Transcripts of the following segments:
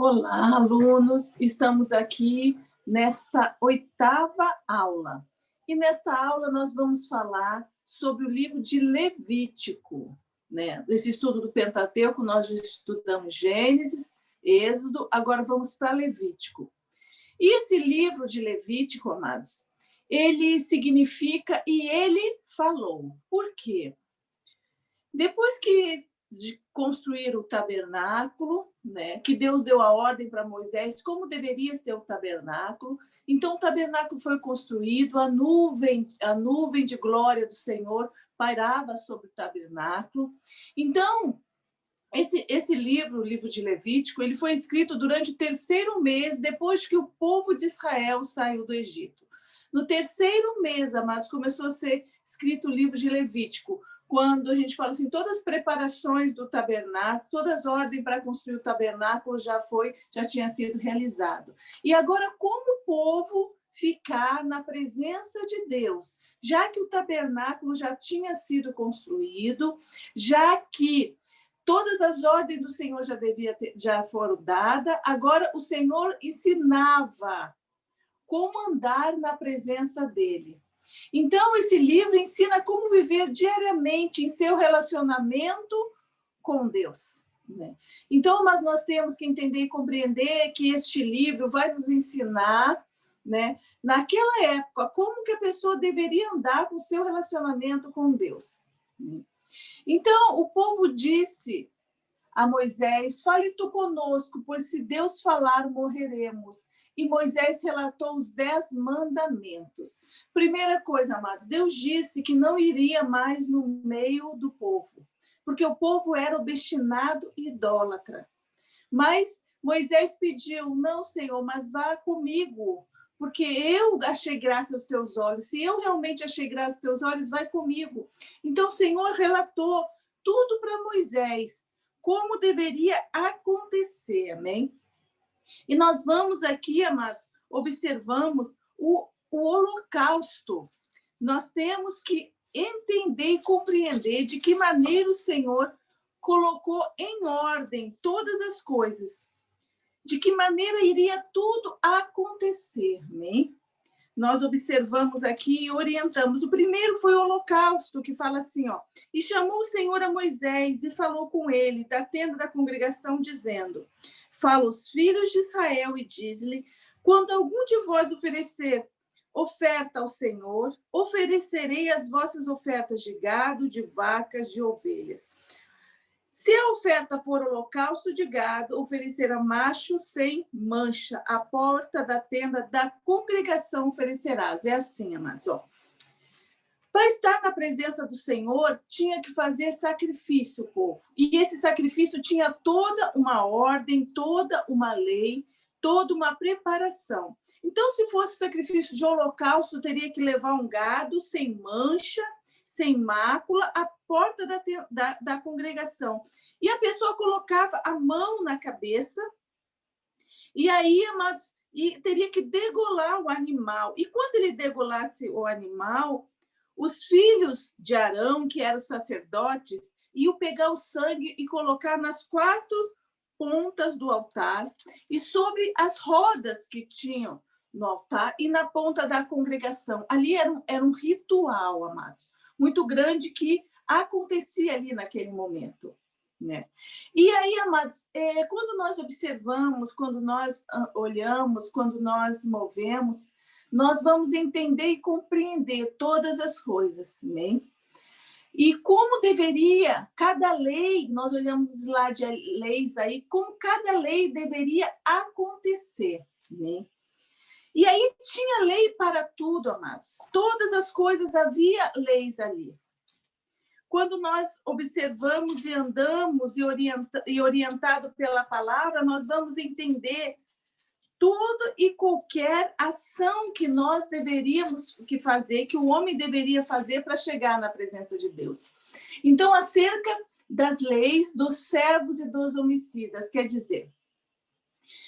Olá, alunos! Estamos aqui nesta 8ª aula. E nesta aula nós vamos falar sobre o livro de Levítico, né? Esse estudo do Pentateuco, nós já estudamos Gênesis, Êxodo, agora vamos para Levítico. E esse livro de Levítico, amados, ele significa "e ele falou". Por quê? Depois de construir o tabernáculo, né, que Deus deu a ordem para Moisés como deveria ser o tabernáculo. Então, o tabernáculo foi construído, a nuvem de glória do Senhor pairava sobre o tabernáculo. Então, esse livro, o livro de Levítico, ele foi escrito durante o 3º mês depois que o povo de Israel saiu do Egito. No 3º mês, amados, começou a ser escrito o livro de Levítico, quando a gente fala assim, todas as preparações do tabernáculo, todas as ordens para construir o tabernáculo já tinha sido realizado. E agora, como o povo ficar na presença de Deus, já que o tabernáculo já tinha sido construído, já que todas as ordens do Senhor já foram dadas, agora o Senhor ensinava como andar na presença dele. Então, esse livro ensina como viver diariamente em seu relacionamento com Deus, né? Então, mas nós temos que entender e compreender que este livro vai nos ensinar, né, naquela época, como que a pessoa deveria andar com o seu relacionamento com Deus. Então, o povo disse a Moisés: "Fale tu conosco, pois se Deus falar, morreremos." E Moisés relatou os 10 mandamentos. Primeira coisa, amados, Deus disse que não iria mais no meio do povo, porque o povo era obstinado e idólatra. Mas Moisés pediu: "Não, Senhor, mas vá comigo, porque eu achei graça aos teus olhos. Se eu realmente achei graça aos teus olhos, vai comigo." Então o Senhor relatou tudo para Moisés, como deveria acontecer, amém? E nós vamos aqui, amados, observamos o holocausto. Nós temos que entender e compreender de que maneira o Senhor colocou em ordem todas as coisas, de que maneira iria tudo acontecer, amém? Nós observamos aqui e orientamos. O primeiro foi o holocausto, que fala assim, ó: "E chamou o Senhor a Moisés e falou com ele da tenda da congregação, dizendo: Fala aos filhos de Israel e diz-lhe: quando algum de vós oferecer oferta ao Senhor, oferecerei as vossas ofertas de gado, de vacas, de ovelhas. Se a oferta for holocausto de gado, oferecerá macho sem mancha. A porta da tenda da congregação oferecerás." É assim, amados, ó. Para estar na presença do Senhor, tinha que fazer sacrifício, povo. E esse sacrifício tinha toda uma ordem, toda uma lei, toda uma preparação. Então, se fosse sacrifício de holocausto, teria que levar um gado sem mancha, sem mácula, à porta da congregação. E a pessoa colocava a mão na cabeça, e aí, amados, e teria que degolar o animal. E quando ele degolasse o animal, os filhos de Arão, que eram sacerdotes, iam pegar o sangue e colocar nas 4 pontas do altar e sobre as rodas que tinham no altar e na ponta da congregação. Ali era um ritual, amados, muito grande que acontecia ali naquele momento, né? E aí, amados, quando nós observamos, quando nós olhamos, quando nós movemos, nós vamos entender e compreender todas as coisas, né? E como deveria, cada lei, nós olhamos lá de leis aí, como cada lei deveria acontecer, né? E aí tinha lei para tudo, amados. Todas as coisas havia leis ali. Quando nós observamos e andamos e orientado pela palavra, nós vamos entender tudo e qualquer ação que nós deveríamos fazer, que o homem deveria fazer para chegar na presença de Deus. Então, acerca das leis dos servos e dos homicidas, quer dizer,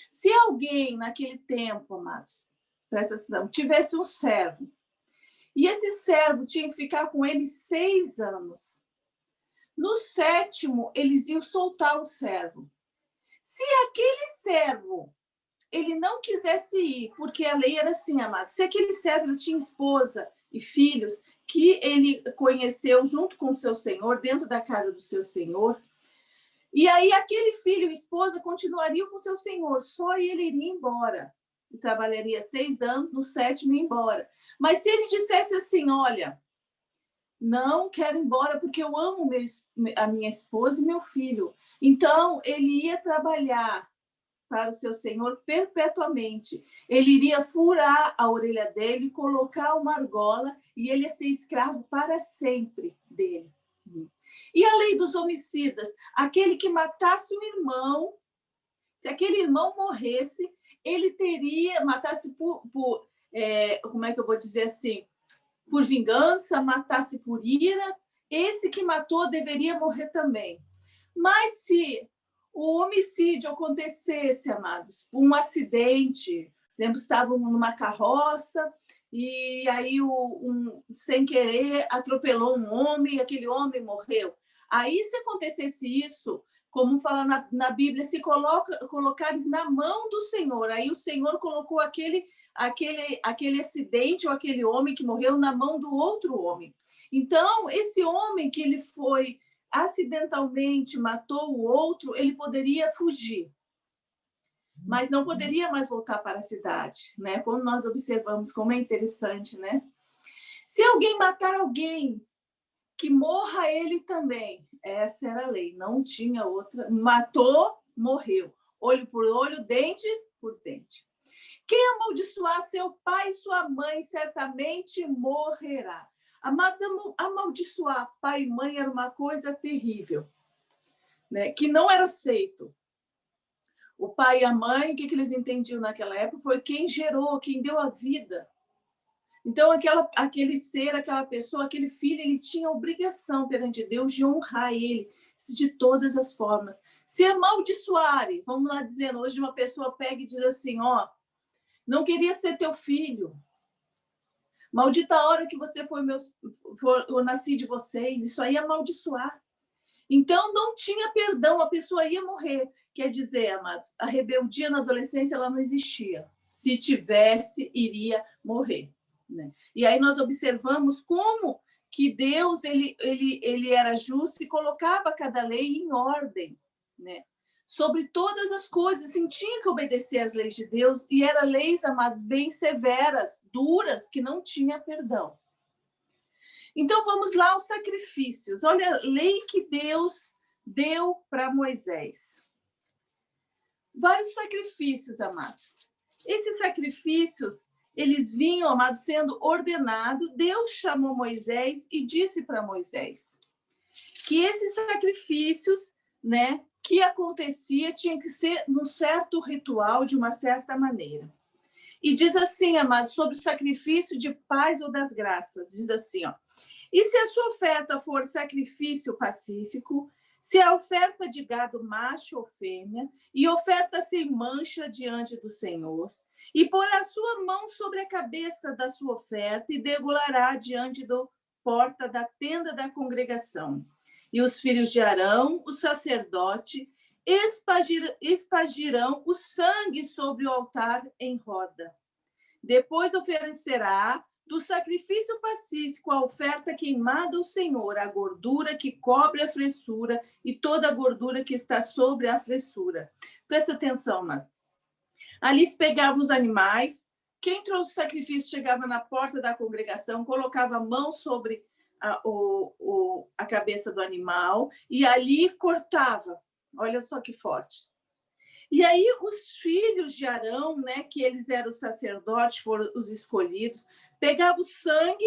se alguém naquele tempo, amados, presta atenção, tivesse um servo, e esse servo tinha que ficar com ele 6 anos. No 7º, eles iam soltar o servo. Se aquele servo ele não quisesse ir, porque a lei era assim, amados, se aquele servo tinha esposa e filhos que ele conheceu junto com o seu senhor, dentro da casa do seu senhor, e aí aquele filho e esposa continuariam com o seu senhor, só ele iria embora. E trabalharia 6 anos, no 7º ia embora. Mas se ele dissesse assim, olha, não quero ir embora porque eu amo a minha esposa e meu filho. Então, ele ia trabalhar para o seu senhor perpetuamente. Ele iria furar a orelha dele, colocar uma argola e ele ia ser escravo para sempre dele. E a lei dos homicidas? Aquele que matasse o irmão, se aquele irmão morresse, ele teria, matasse como é que eu vou dizer assim, por vingança, matasse por ira, esse que matou deveria morrer também. Mas se o homicídio acontecesse, amados, um acidente, por exemplo, estavam numa carroça e aí sem querer atropelou um homem e aquele homem morreu. Aí, se acontecesse isso, como fala na Bíblia, se colocares na mão do Senhor, aí o Senhor colocou aquele acidente ou aquele homem que morreu na mão do outro homem. Então, esse homem que ele foi acidentalmente matou o outro, ele poderia fugir, mas não poderia mais voltar para a cidade, né? Quando nós observamos como é interessante, né? Se alguém matar alguém, que morra ele também. Essa era a lei, não tinha outra. Matou, morreu. Olho por olho, dente por dente. Quem amaldiçoar seu pai e sua mãe certamente morrerá. Mas amaldiçoar pai e mãe era uma coisa terrível, né? Que não era aceito. O pai e a mãe, o que eles entendiam naquela época foi quem gerou, quem deu a vida. Então, aquele ser, aquela pessoa, aquele filho, ele tinha a obrigação perante Deus de honrar ele de todas as formas. Se amaldiçoarem, vamos lá dizendo, hoje uma pessoa pega e diz assim, ó, não queria ser teu filho. Maldita a hora que você eu nasci de vocês. Isso aí é amaldiçoar. Então, não tinha perdão, a pessoa ia morrer. Quer dizer, amados, a rebeldia na adolescência ela não existia. Se tivesse, iria morrer. Né? E aí nós observamos como que Deus ele era justo e colocava cada lei em ordem. Né? Sobre todas as coisas, assim, tinha que obedecer às leis de Deus, e eram leis, amados, bem severas, duras, que não tinha perdão. Então, vamos lá aos sacrifícios. Olha a lei que Deus deu para Moisés. Vários sacrifícios, amados. Esses sacrifícios, eles vinham, amados, sendo ordenados. Deus chamou Moisés e disse para Moisés que esses sacrifícios, né, que acontecia, tinha que ser num certo ritual, de uma certa maneira. E diz assim, amados, sobre o sacrifício de paz ou das graças. Diz assim, ó. E se a sua oferta for sacrifício pacífico, se a oferta de gado macho ou fêmea, e oferta sem mancha diante do Senhor, e pôr a sua mão sobre a cabeça da sua oferta e degolará diante da porta da tenda da congregação. E os filhos de Arão, o sacerdote, espargirão o sangue sobre o altar em roda. Depois oferecerá do sacrifício pacífico a oferta queimada ao Senhor, a gordura que cobre a fressura e toda a gordura que está sobre a fressura. Presta atenção, mas ali se pegavam os animais, quem trouxe o sacrifício chegava na porta da congregação, colocava a mão sobre a cabeça do animal e ali cortava. Olha só que forte. E aí os filhos de Arão, né, que eles eram os sacerdotes, foram os escolhidos, pegavam o sangue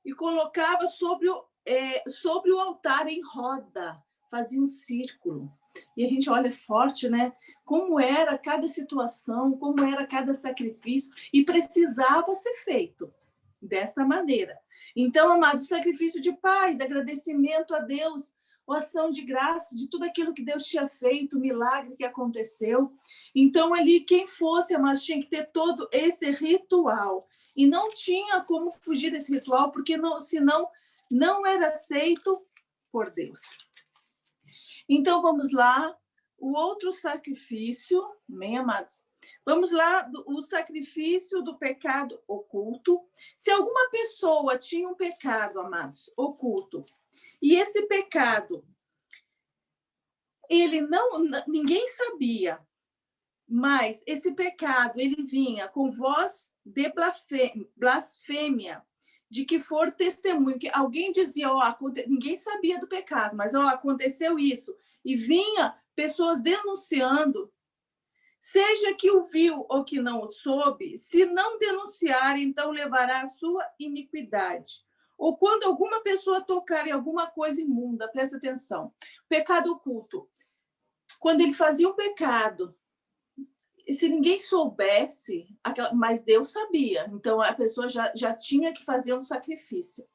e colocava sobre o altar em roda, fazia um círculo. E a gente olha forte, né? Como era cada situação, como era cada sacrifício, e precisava ser feito dessa maneira. Então, amados, sacrifício de paz, agradecimento a Deus, ação de graça de tudo aquilo que Deus tinha feito, o milagre que aconteceu. Então, ali, quem fosse, mas tinha que ter todo esse ritual. E não tinha como fugir desse ritual, porque senão não era aceito por Deus. Então, vamos lá o outro sacrifício, amém, amados? Vamos lá, o sacrifício do pecado oculto. Se alguma pessoa tinha um pecado, amados, oculto, e esse pecado, ninguém sabia, mas esse pecado, ele vinha com voz de blasfêmia, de que for testemunho, que alguém dizia, ninguém sabia do pecado, mas aconteceu isso, e vinha pessoas denunciando, seja que o viu ou que não o soube, se não denunciar, então levará a sua iniquidade. Ou quando alguma pessoa tocar em alguma coisa imunda, presta atenção, pecado oculto, quando ele fazia um pecado, se ninguém soubesse, mas Deus sabia, então a pessoa já tinha que fazer um sacrifício.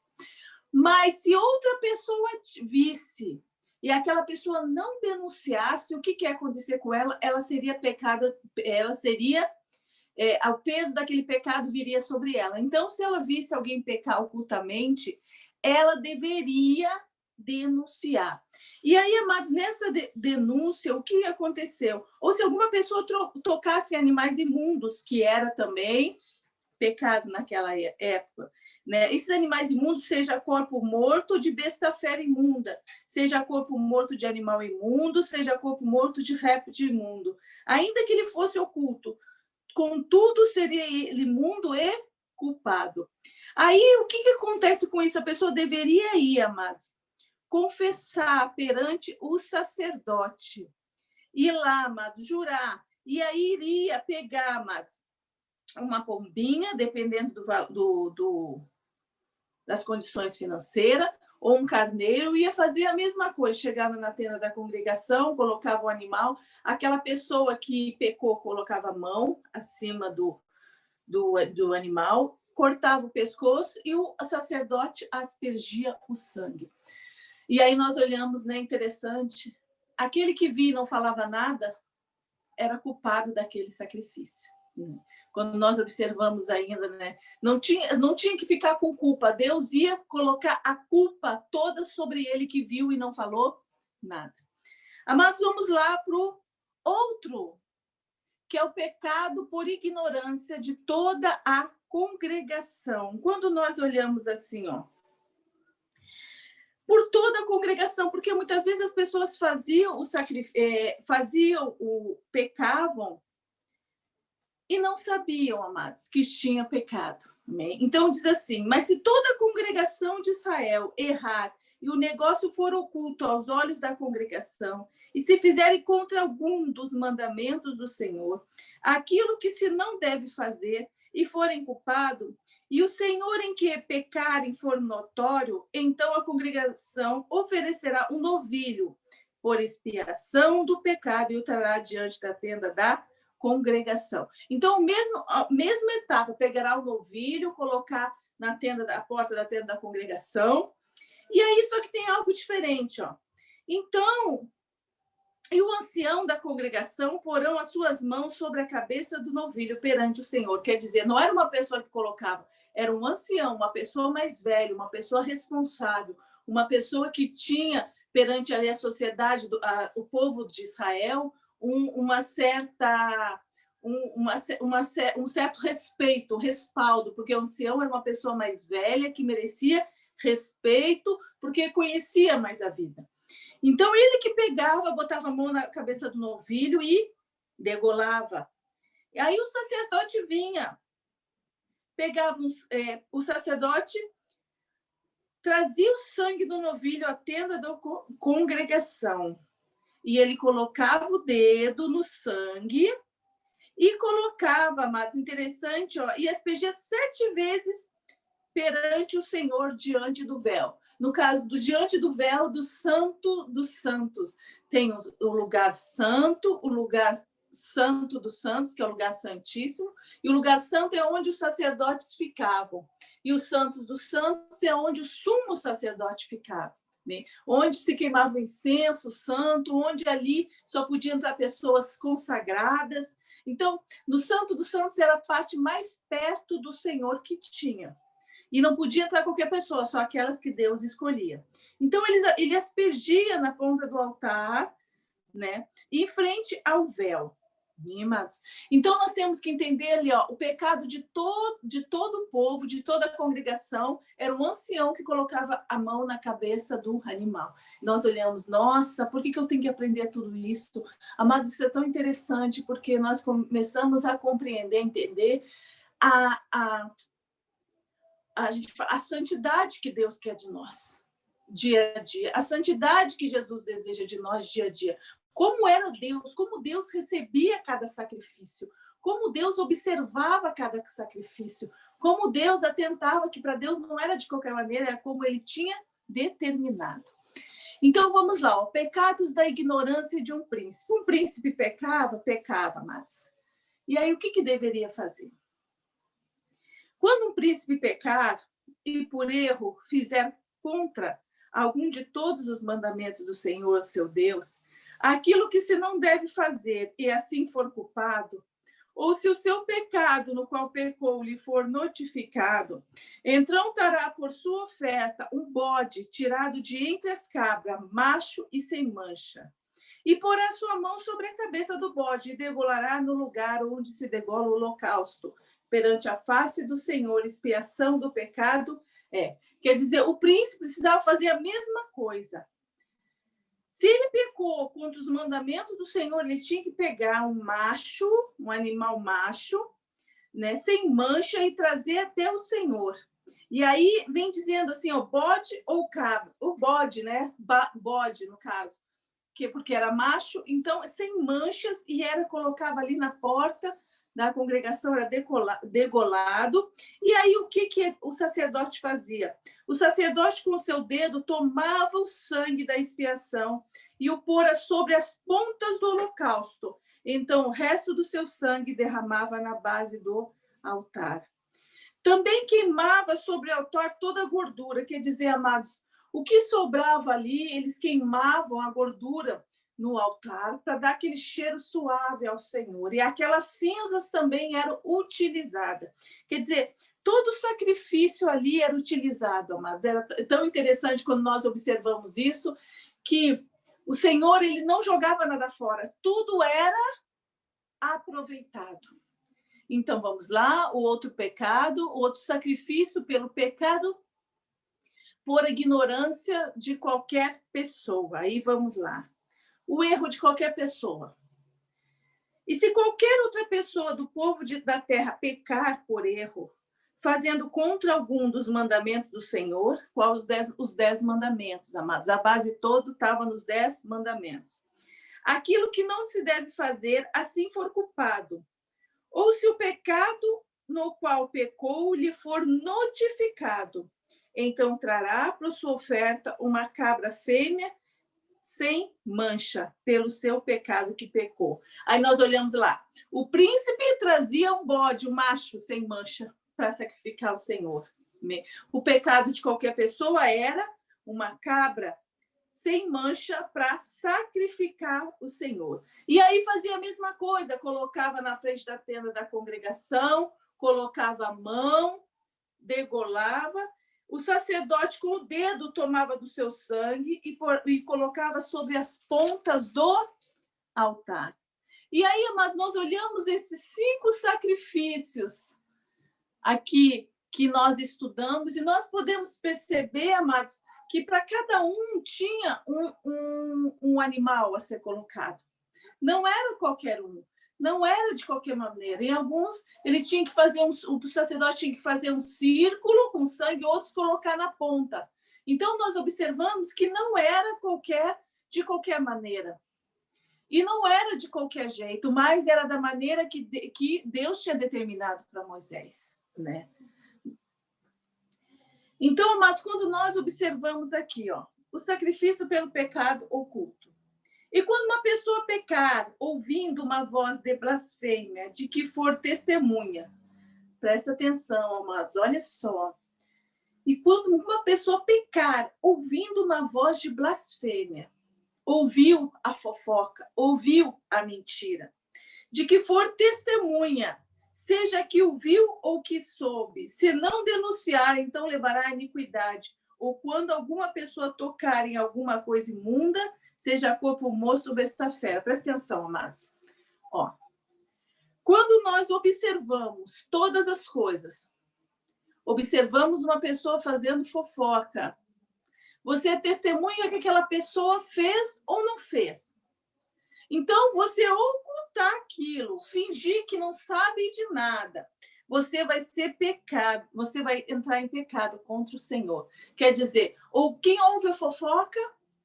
Mas se outra pessoa visse e aquela pessoa não denunciasse, o que ia acontecer com ela? Ela seria pecada, o peso daquele pecado viria sobre ela. Então, se ela visse alguém pecar ocultamente, ela deveria denunciar. E aí, amados, nessa denúncia, o que aconteceu? Ou se alguma pessoa tocasse em animais imundos, que era também pecado naquela época, né? Esses animais imundos, seja corpo morto de besta fera imunda, seja corpo morto de animal imundo, seja corpo morto de réptil imundo, ainda que ele fosse oculto, contudo seria ele imundo e culpado. Aí, o que acontece com isso? A pessoa deveria ir, amados, confessar perante o sacerdote, ir lá, amados, jurar, e aí iria pegar, amados, uma pombinha, dependendo das condições financeiras, ou um carneiro, ia fazer a mesma coisa, chegava na tenda da congregação, colocava o animal, aquela pessoa que pecou colocava a mão acima do animal, cortava o pescoço e o sacerdote aspergia o sangue. E aí nós olhamos, né, interessante, aquele que via e não falava nada era culpado daquele sacrifício. Quando nós observamos ainda, né, não tinha que ficar com culpa, Deus ia colocar a culpa toda sobre ele que viu e não falou nada. Mas vamos lá para o outro, que é o pecado por ignorância de toda a congregação. Quando nós olhamos assim, por toda a congregação, porque muitas vezes as pessoas pecavam e não sabiam, amados, que tinha pecado. Amém? Então diz assim, mas se toda a congregação de Israel errar e o negócio for oculto aos olhos da congregação, e se fizerem contra algum dos mandamentos do Senhor, aquilo que se não deve fazer, e forem culpados, e o Senhor em que pecarem for notório, então a congregação oferecerá um novilho por expiação do pecado e o trará diante da tenda da congregação. Então, a mesma etapa, pegará o novilho, colocar na porta da tenda da congregação, e aí só que tem algo diferente, Então, e o ancião da congregação porão as suas mãos sobre a cabeça do novilho perante o Senhor. Quer dizer, não era uma pessoa que colocava, era um ancião, uma pessoa mais velha, uma pessoa responsável, uma pessoa que tinha perante ali a sociedade, o povo de Israel, um certo respeito, respaldo, porque o ancião era uma pessoa mais velha que merecia respeito, porque conhecia mais a vida. Então, ele que pegava, botava a mão na cabeça do novilho e degolava. E aí o sacerdote vinha, pegava o sacerdote, trazia o sangue do novilho à tenda da congregação. E ele colocava o dedo no sangue e colocava, amados, interessante, e aspergia 7 vezes perante o Senhor diante do véu. No caso, diante do véu do Santo dos Santos, tem o lugar santo, o lugar santo dos santos, que é o lugar santíssimo, e o lugar santo é onde os sacerdotes ficavam. E o santo dos santos é onde o sumo sacerdote ficava, né? Onde se queimava o incenso santo, onde ali só podiam entrar pessoas consagradas. Então, no santo dos santos era a parte mais perto do Senhor que tinha. E não podia entrar qualquer pessoa, só aquelas que Deus escolhia. Então, ele aspergia na ponta do altar, né? Em frente ao véu. Amados. Então, nós temos que entender ali, ó, o pecado de todo o povo, de toda a congregação, era um ancião que colocava a mão na cabeça do animal. Nós olhamos, nossa, por que eu tenho que aprender tudo isso? Amados, isso é tão interessante, porque nós começamos a compreender, entender a santidade que Deus quer de nós, dia a dia, a santidade que Jesus deseja de nós, dia a dia. Como era Deus, como Deus recebia cada sacrifício, como Deus observava cada sacrifício, como Deus atentava que para Deus não era de qualquer maneira, era como ele tinha determinado. Então, vamos lá, ó, pecados da ignorância de um príncipe. Um príncipe pecava, amados. E aí, o que deveria fazer? Quando um príncipe pecar e por erro fizer contra algum de todos os mandamentos do Senhor, seu Deus, aquilo que se não deve fazer e assim for culpado, ou se o seu pecado no qual pecou lhe for notificado, então trará por sua oferta um bode tirado de entre as cabras, macho e sem mancha. E porá sua mão sobre a cabeça do bode e degolará no lugar onde se degola o holocausto, perante a face do Senhor, expiação do pecado. Quer dizer, o príncipe precisava fazer a mesma coisa. Se ele pecou contra os mandamentos do Senhor, ele tinha que pegar um macho, um animal macho, né, sem mancha, e trazer até o Senhor. E aí vem dizendo assim, ó, bode ou cabra. O bode, né? Bode, no caso. Porque era macho, então sem manchas, e colocava ali na porta da congregação, era degolado. E aí o que o sacerdote fazia? O sacerdote, com o seu dedo, tomava o sangue da expiação e o pôra sobre as pontas do holocausto. Então o resto do seu sangue derramava na base do altar. Também queimava sobre o altar toda a gordura, quer dizer, amados, o que sobrava ali, eles queimavam a gordura no altar para dar aquele cheiro suave ao Senhor. E aquelas cinzas também eram utilizadas. Quer dizer, todo sacrifício ali era utilizado, mas era tão interessante quando nós observamos isso, que o Senhor, ele não jogava nada fora, tudo era aproveitado. Então, vamos lá, o outro pecado, o outro sacrifício pelo pecado por ignorância de qualquer pessoa. Aí vamos lá. O erro de qualquer pessoa. E se qualquer outra pessoa do povo da terra pecar por erro, fazendo contra algum dos mandamentos do Senhor, qual os 10 mandamentos, amados? A base toda estava nos 10 mandamentos. Aquilo que não se deve fazer, assim for culpado. Ou se o pecado no qual pecou lhe for notificado, então trará para sua oferta uma cabra fêmea sem mancha, pelo seu pecado que pecou. Aí nós olhamos lá. O príncipe trazia um bode, um macho sem mancha, para sacrificar ao Senhor. O pecado de qualquer pessoa era uma cabra sem mancha para sacrificar o Senhor. E aí fazia a mesma coisa, colocava na frente da tenda da congregação, colocava a mão, degolava. O sacerdote, com o dedo, tomava do seu sangue e colocava sobre as pontas do altar. E aí, amados, nós olhamos esses 5 sacrifícios aqui que nós estudamos, e nós podemos perceber, amados, que para cada um tinha um animal a ser colocado. Não era qualquer um. Não era de qualquer maneira. Em alguns, ele tinha que fazer o sacerdote tinha que fazer um círculo com sangue, outros colocar na ponta. Então, nós observamos que não era de qualquer maneira. E não era de qualquer jeito, mas era da maneira que Deus tinha determinado para Moisés, né? Então, amados, quando nós observamos aqui, ó, o sacrifício pelo pecado oculto. E quando uma pessoa pecar, ouvindo uma voz de blasfêmia, de que for testemunha, presta atenção, amados, olha só. E quando uma pessoa pecar, ouvindo uma voz de blasfêmia, ouviu a fofoca, ouviu a mentira, de que for testemunha, seja que o viu ou que soube, se não denunciar, então levará a iniquidade. Ou quando alguma pessoa tocar em alguma coisa imunda, seja corpo moço ou besta fera. Presta atenção, amados. Ó, quando nós observamos todas as coisas, observamos uma pessoa fazendo fofoca, você testemunha que aquela pessoa fez ou não fez. Então, você ocultar aquilo, fingir que não sabe de nada, você vai ser pecado, você vai entrar em pecado contra o Senhor. Quer dizer, ou quem ouve a fofoca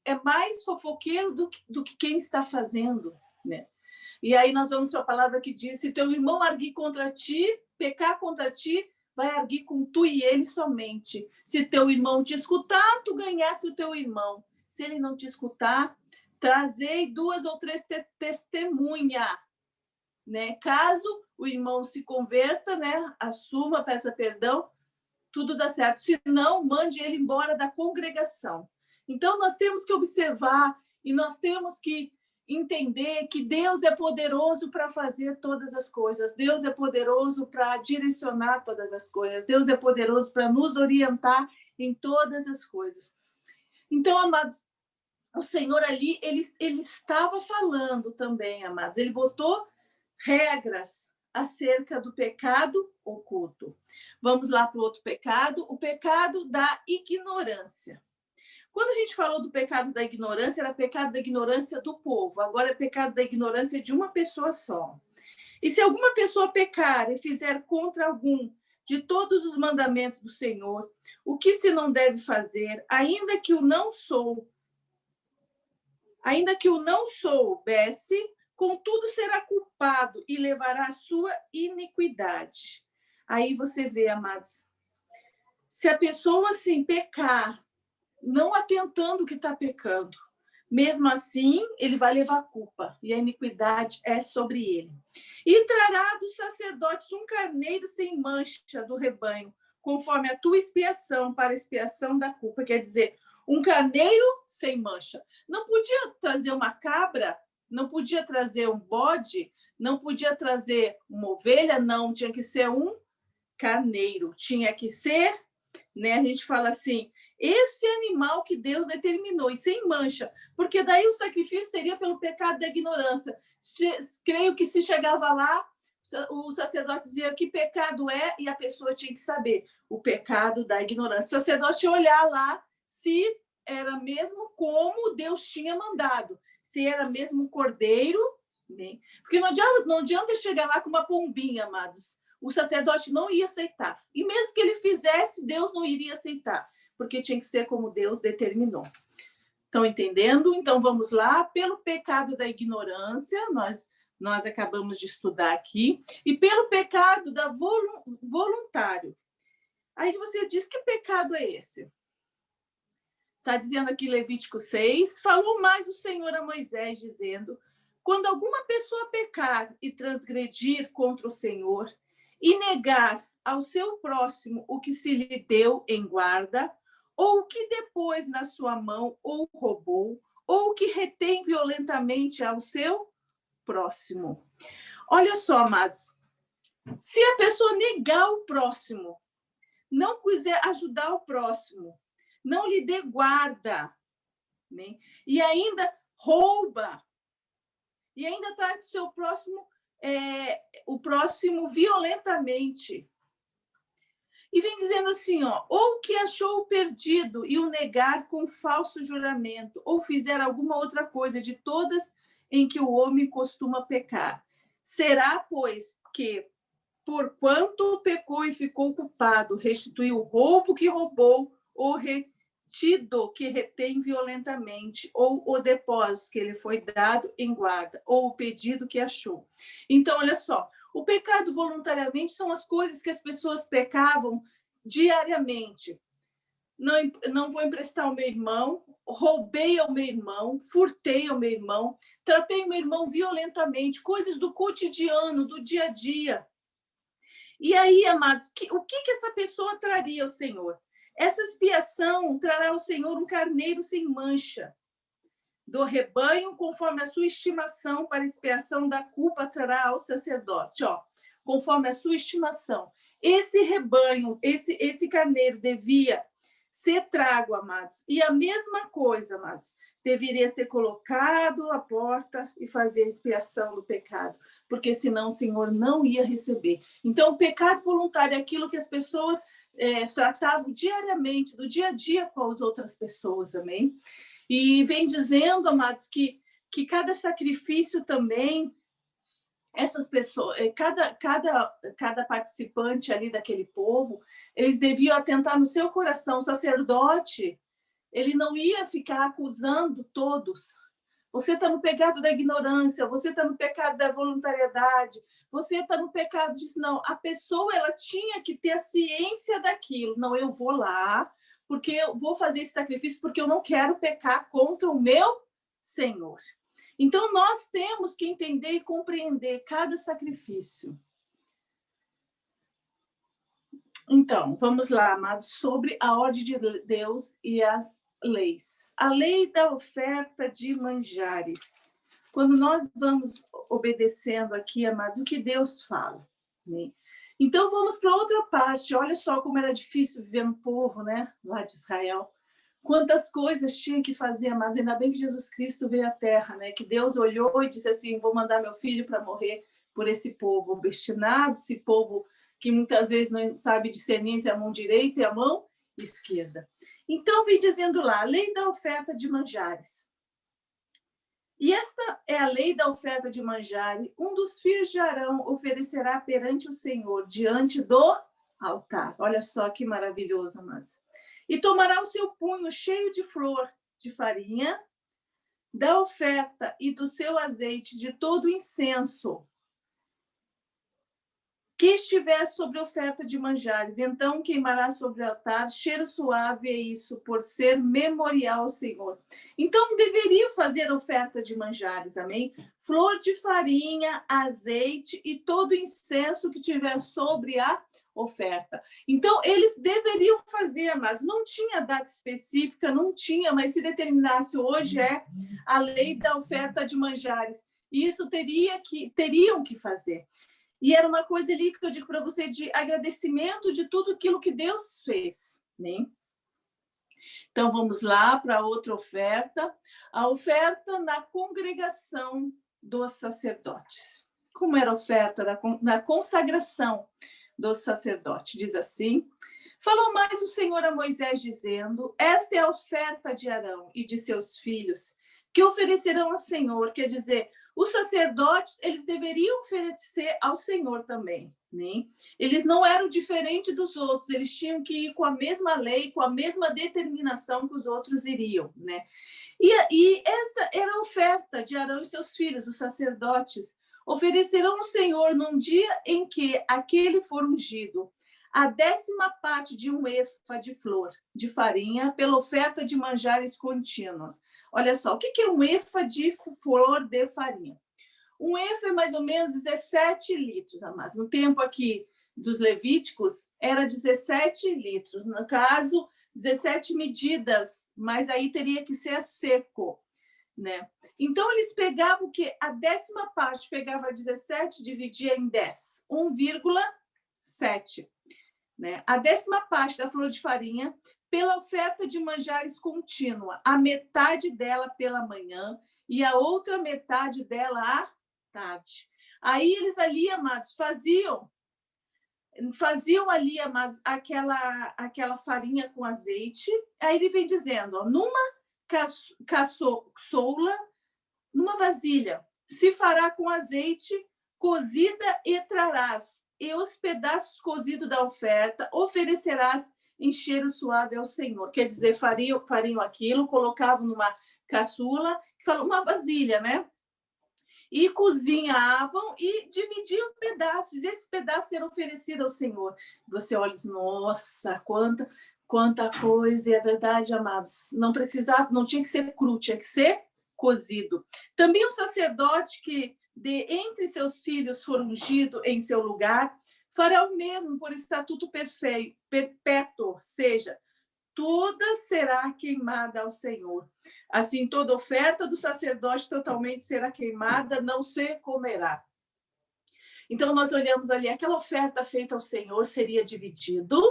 é mais fofoqueiro do que quem está fazendo, né? E aí nós vamos para a palavra que diz, se teu irmão arguir contra ti, pecar contra ti, vai arguir com tu e ele somente. Se teu irmão te escutar, tu ganhasse o teu irmão. Se ele não te escutar, trazei 2 ou 3 testemunhas, né? Caso o irmão se converta, né? Assuma, peça perdão, tudo dá certo. Se não, mande ele embora da congregação. Então, nós temos que observar e nós temos que entender que Deus é poderoso para fazer todas as coisas. Deus é poderoso para direcionar todas as coisas. Deus é poderoso para nos orientar em todas as coisas. Então, amados, o Senhor ali, ele estava falando também, amados. Ele botou regras acerca do pecado oculto. Vamos lá para o outro pecado, o pecado da ignorância. Quando a gente falou do pecado da ignorância, era pecado da ignorância do povo. Agora é pecado da ignorância de uma pessoa só. E se alguma pessoa pecar e fizer contra algum de todos os mandamentos do Senhor, o que se não deve fazer, ainda que o não soubesse, contudo será culpado e levará a sua iniquidade. Aí você vê, amados, se a pessoa assim pecar, não atentando que está pecando, mesmo assim, ele vai levar a culpa, e a iniquidade é sobre ele. E trará dos sacerdotes um carneiro sem mancha do rebanho, conforme a tua expiação, para a expiação da culpa. Quer dizer, um carneiro sem mancha. Não podia trazer uma cabra, não podia trazer um bode, não podia trazer uma ovelha, não, tinha que ser um carneiro, tinha que ser, né? A gente fala assim, esse animal que Deus determinou, e sem mancha, porque daí o sacrifício seria pelo pecado da ignorância. Creio que se chegava lá, o sacerdote dizia que pecado é, e a pessoa tinha que saber o pecado da ignorância. O sacerdote ia olhar lá se era mesmo como Deus tinha mandado, se era mesmo cordeiro, né? Porque não adianta chegar lá com uma pombinha, amados. O sacerdote não ia aceitar. E mesmo que ele fizesse, Deus não iria aceitar, porque tinha que ser como Deus determinou. Estão entendendo? Então, vamos lá. Pelo pecado da ignorância, nós acabamos de estudar aqui, e pelo pecado da voluntário. Aí você diz, que pecado é esse? Está dizendo aqui Levítico 6, falou mais o Senhor a Moisés, dizendo, quando alguma pessoa pecar e transgredir contra o Senhor, e negar ao seu próximo o que se lhe deu em guarda, ou o que depois na sua mão ou roubou, ou o que retém violentamente ao seu próximo. Olha só, amados, se a pessoa negar o próximo, não quiser ajudar o próximo, não lhe dê guarda, né? E ainda rouba, e ainda trata o seu próximo, o próximo violentamente. E vem dizendo assim, ó, ou que achou o perdido e o negar com falso juramento, ou fizer alguma outra coisa de todas em que o homem costuma pecar. Será, pois, que, porquanto pecou e ficou culpado, restituiu o roubo que roubou, ou retido que retém violentamente, ou o depósito que ele foi dado em guarda, ou o pedido que achou. Então, olha só, o pecado voluntariamente são as coisas que as pessoas pecavam diariamente. Não vou emprestar ao meu irmão, roubei ao meu irmão, furtei ao meu irmão, tratei o meu irmão violentamente, coisas do cotidiano, do dia a dia. E aí, amados, o que essa pessoa traria ao Senhor? Essa expiação trará ao Senhor um carneiro sem mancha do rebanho, conforme a sua estimação, para expiação da culpa trará ao sacerdote. Ó, conforme a sua estimação. Esse rebanho, esse carneiro devia ser trago, amados. E a mesma coisa, amados, deveria ser colocado à porta e fazer a expiação do pecado, porque senão o Senhor não ia receber. Então, o pecado voluntário é aquilo que as pessoas tratavam diariamente, do dia a dia com as outras pessoas, amém? E vem dizendo, amados, que cada sacrifício também, essas pessoas, cada participante ali daquele povo, eles deviam atentar no seu coração. O sacerdote, ele não ia ficar acusando todos. Você está no pecado da ignorância, você está no pecado da voluntariedade, você está no pecado disso. Não, a pessoa, ela tinha que ter a ciência daquilo. Não, eu vou lá, porque eu vou fazer esse sacrifício, porque eu não quero pecar contra o meu Senhor. Então, nós temos que entender e compreender cada sacrifício. Então, vamos lá, amados, sobre a ordem de Deus e as leis. A lei da oferta de manjares. Quando nós vamos obedecendo aqui, amados, o que Deus fala, né? Então, vamos para outra parte. Olha só como era difícil viver no povo, né? Lá de Israel. Quantas coisas tinha que fazer, mas ainda bem que Jesus Cristo veio à Terra, né? Que Deus olhou e disse assim, vou mandar meu filho para morrer por esse povo obstinado, esse povo que muitas vezes não sabe discernir entre a mão direita e a mão esquerda. Então, vem dizendo lá, a lei da oferta de manjares. E esta é a lei da oferta de manjares. Um dos filhos de Arão oferecerá perante o Senhor, diante do altar. Olha só que maravilhoso, amados. E tomará o seu punho cheio de flor de farinha, da oferta e do seu azeite, de todo o incenso que estiver sobre a oferta de manjares. Então queimará sobre o altar, cheiro suave é isso, por ser memorial ao Senhor. Então deveriam fazer oferta de manjares, amém? Flor de farinha, azeite e todo o incenso que tiver sobre a oferta. Então, eles deveriam fazer, mas não tinha data específica, não tinha, mas se determinasse hoje é a lei da oferta de manjares. Isso teriam que fazer. E era uma coisa ali que eu digo para você de agradecimento de tudo aquilo que Deus fez, né? Então, vamos lá para outra oferta. A oferta na congregação dos sacerdotes. Como era a oferta na consagração dos sacerdotes? Diz assim, falou mais o Senhor a Moisés, dizendo, esta é a oferta de Arão e de seus filhos, que oferecerão ao Senhor, quer dizer, os sacerdotes, eles deveriam oferecer ao Senhor também, né? Eles não eram diferentes dos outros, eles tinham que ir com a mesma lei, com a mesma determinação que os outros iriam, né? E esta era a oferta de Arão e seus filhos, os sacerdotes, oferecerão ao Senhor num dia em que aquele for ungido, a 10ª parte de um efa de flor de farinha pela oferta de manjares contínuas. Olha só, o que é um efa de flor de farinha? Um efa é mais ou menos 17 litros, amados. No tempo aqui dos Levíticos, era 17 litros. No caso, 17 medidas, mas aí teria que ser a seco, né? Então, eles pegavam o quê? A 10ª parte pegava 17, dividia em 10, 1,7. Né? A 10ª parte da flor de farinha pela oferta de manjares contínua, a metade dela pela manhã e a outra metade dela à tarde. Aí eles ali, amados, faziam ali, amados, aquela farinha com azeite. Aí ele vem dizendo, ó, numa caçoula, numa vasilha, se fará com azeite cozida e trarás, e os pedaços cozidos da oferta oferecerás em cheiro suave ao Senhor. Quer dizer, fariam aquilo, colocavam numa caçula, uma vasilha, né? E cozinhavam e dividiam pedaços. Esses pedaços eram oferecidos ao Senhor. Você olha, nossa, quanta coisa, e é verdade, amados. Não tinha que ser cru, tinha que ser cozido. Também o sacerdote que de entre seus filhos for ungido em seu lugar, fará o mesmo por estatuto perpétuo, seja, toda será queimada ao Senhor. Assim, toda oferta do sacerdote totalmente será queimada, não se comerá. Então, nós olhamos ali, aquela oferta feita ao Senhor seria dividido,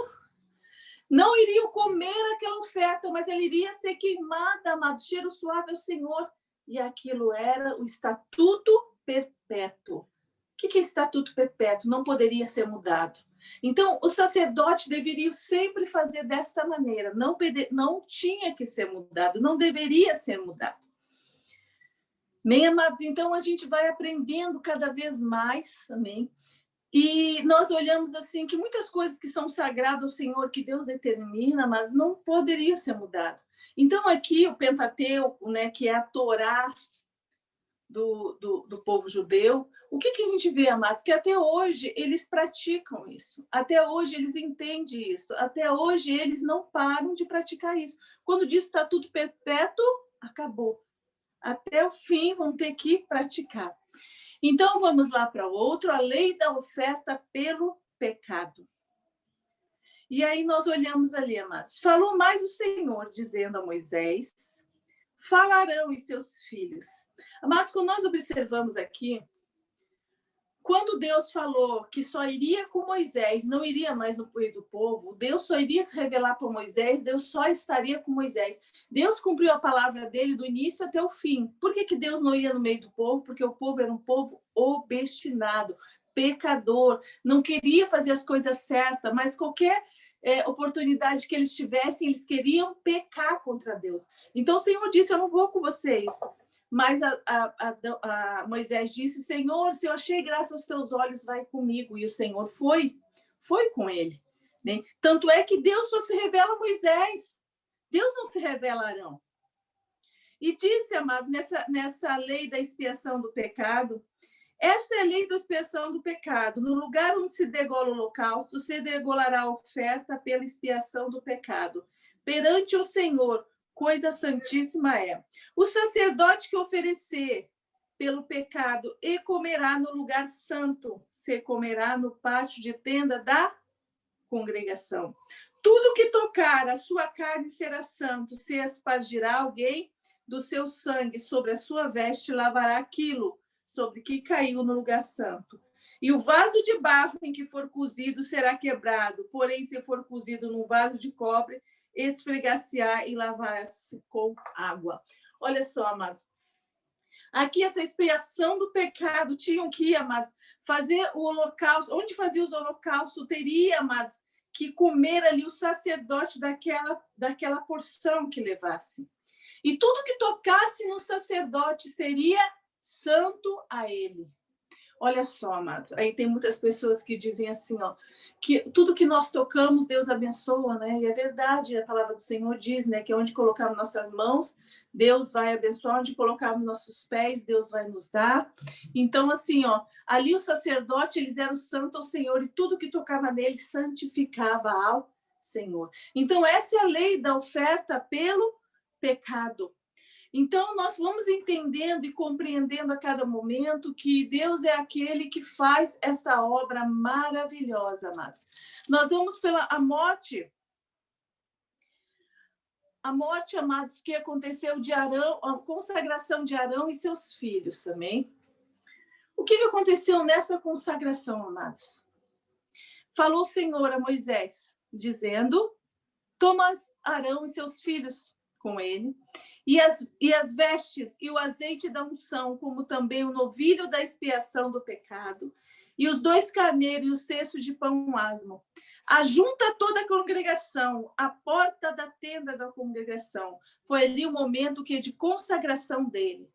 Não iriam comer aquela oferta, mas ela iria ser queimada, amado, cheiro suave ao Senhor. E aquilo era o estatuto perpétuo. O que é estatuto perpétuo? Não poderia ser mudado. Então, o sacerdote deveria sempre fazer desta maneira. Não tinha que ser mudado, não deveria ser mudado. Bem, amados, então a gente vai aprendendo cada vez mais, amém? E nós olhamos assim que muitas coisas que são sagradas ao Senhor, que Deus determina, mas não poderia ser mudado. Então aqui o Pentateuco, né, que é a Torá do povo judeu, o que a gente vê, amados? Que até hoje eles praticam isso, até hoje eles entendem isso, até hoje eles não param de praticar isso. Quando diz estatuto perpétuo, acabou. Até o fim vão ter que praticar. Então, vamos lá para outro, a lei da oferta pelo pecado. E aí nós olhamos ali, amados. Falou mais o Senhor, dizendo a Moisés, falarão os seus filhos. Amados, quando nós observamos aqui, quando Deus falou que só iria com Moisés, não iria mais no meio do povo, Deus só iria se revelar para Moisés, Deus só estaria com Moisés. Deus cumpriu a palavra dele do início até o fim. Por que Deus não ia no meio do povo? Porque o povo era um povo obstinado, pecador, não queria fazer as coisas certas, mas qualquer oportunidade que eles tivessem, eles queriam pecar contra Deus. Então o Senhor disse, eu não vou com vocês. Mas a Moisés disse, Senhor, se eu achei graça aos teus olhos, vai comigo. E o Senhor foi com ele. Né? Tanto é que Deus só se revela a Moisés. Deus não se revela a Arão. E disse, amados, nessa lei da expiação do pecado, essa é a lei da expiação do pecado. No lugar onde se degola o holocausto, se degolará a oferta pela expiação do pecado. Perante o Senhor, coisa santíssima é. O sacerdote que oferecer pelo pecado e comerá no lugar santo, se comerá no pátio de tenda da congregação. Tudo que tocar a sua carne será santo, se aspergirá alguém do seu sangue sobre a sua veste, lavará aquilo sobre que caiu no lugar santo. E o vaso de barro em que for cozido será quebrado, porém, se for cozido num vaso de cobre, esfregar-se-á e lavar-se com água. Olha só, amados. Aqui, essa expiação do pecado, tinham que ir, amados, fazer o holocausto. Onde fazia os holocaustos, teria, amados, que comer ali o sacerdote daquela porção que levasse. E tudo que tocasse no sacerdote seria santo a ele. Olha só, amados, aí tem muitas pessoas que dizem assim, ó, que tudo que nós tocamos, Deus abençoa, né? E é verdade, a palavra do Senhor diz, né, que onde colocarmos nossas mãos, Deus vai abençoar, onde colocarmos nossos pés, Deus vai nos dar. Então, assim, ó, ali o sacerdote, eles eram santos ao Senhor, e tudo que tocava nele santificava ao Senhor. Então, essa é a lei da oferta pelo pecado. Então, nós vamos entendendo e compreendendo a cada momento que Deus é aquele que faz essa obra maravilhosa, amados. Nós vamos pela a morte, amados, que aconteceu de Arão, a consagração de Arão e seus filhos também. O que aconteceu nessa consagração, amados? Falou o Senhor a Moisés, dizendo, toma Arão e seus filhos com ele, e as vestes e o azeite da unção, como também o novilho da expiação do pecado, e os 2 carneiros e o cesto de pão asmo. Ajunta toda a congregação, à porta da tenda da congregação. Foi ali o momento que de consagração dele.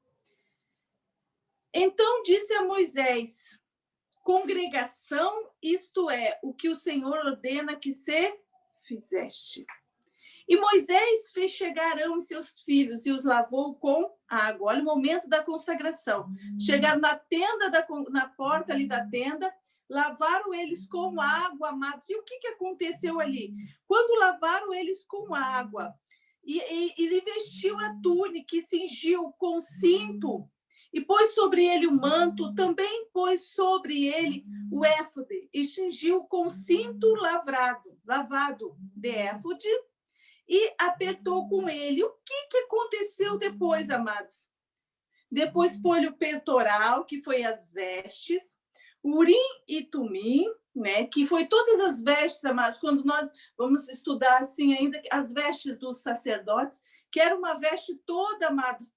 Então disse a Moisés, congregação, isto é, o que o Senhor ordena que se fizeste. E Moisés fez chegar Arão e seus filhos e os lavou com água. Olha o momento da consagração. Chegaram na tenda, na porta ali da tenda, lavaram eles com água, amados. E o que aconteceu ali? Quando lavaram eles com água, e ele vestiu a túnica e cingiu com cinto, e pôs sobre ele o manto, também pôs sobre ele o éfode, e cingiu com cinto lavado de éfode, e apertou com ele. O que aconteceu depois, amados? Depois pôs o peitoral, que foi as vestes, Urim e Tumim, né? Que foi todas as vestes, amados, quando nós vamos estudar assim ainda as vestes dos sacerdotes, que era uma veste toda, amados,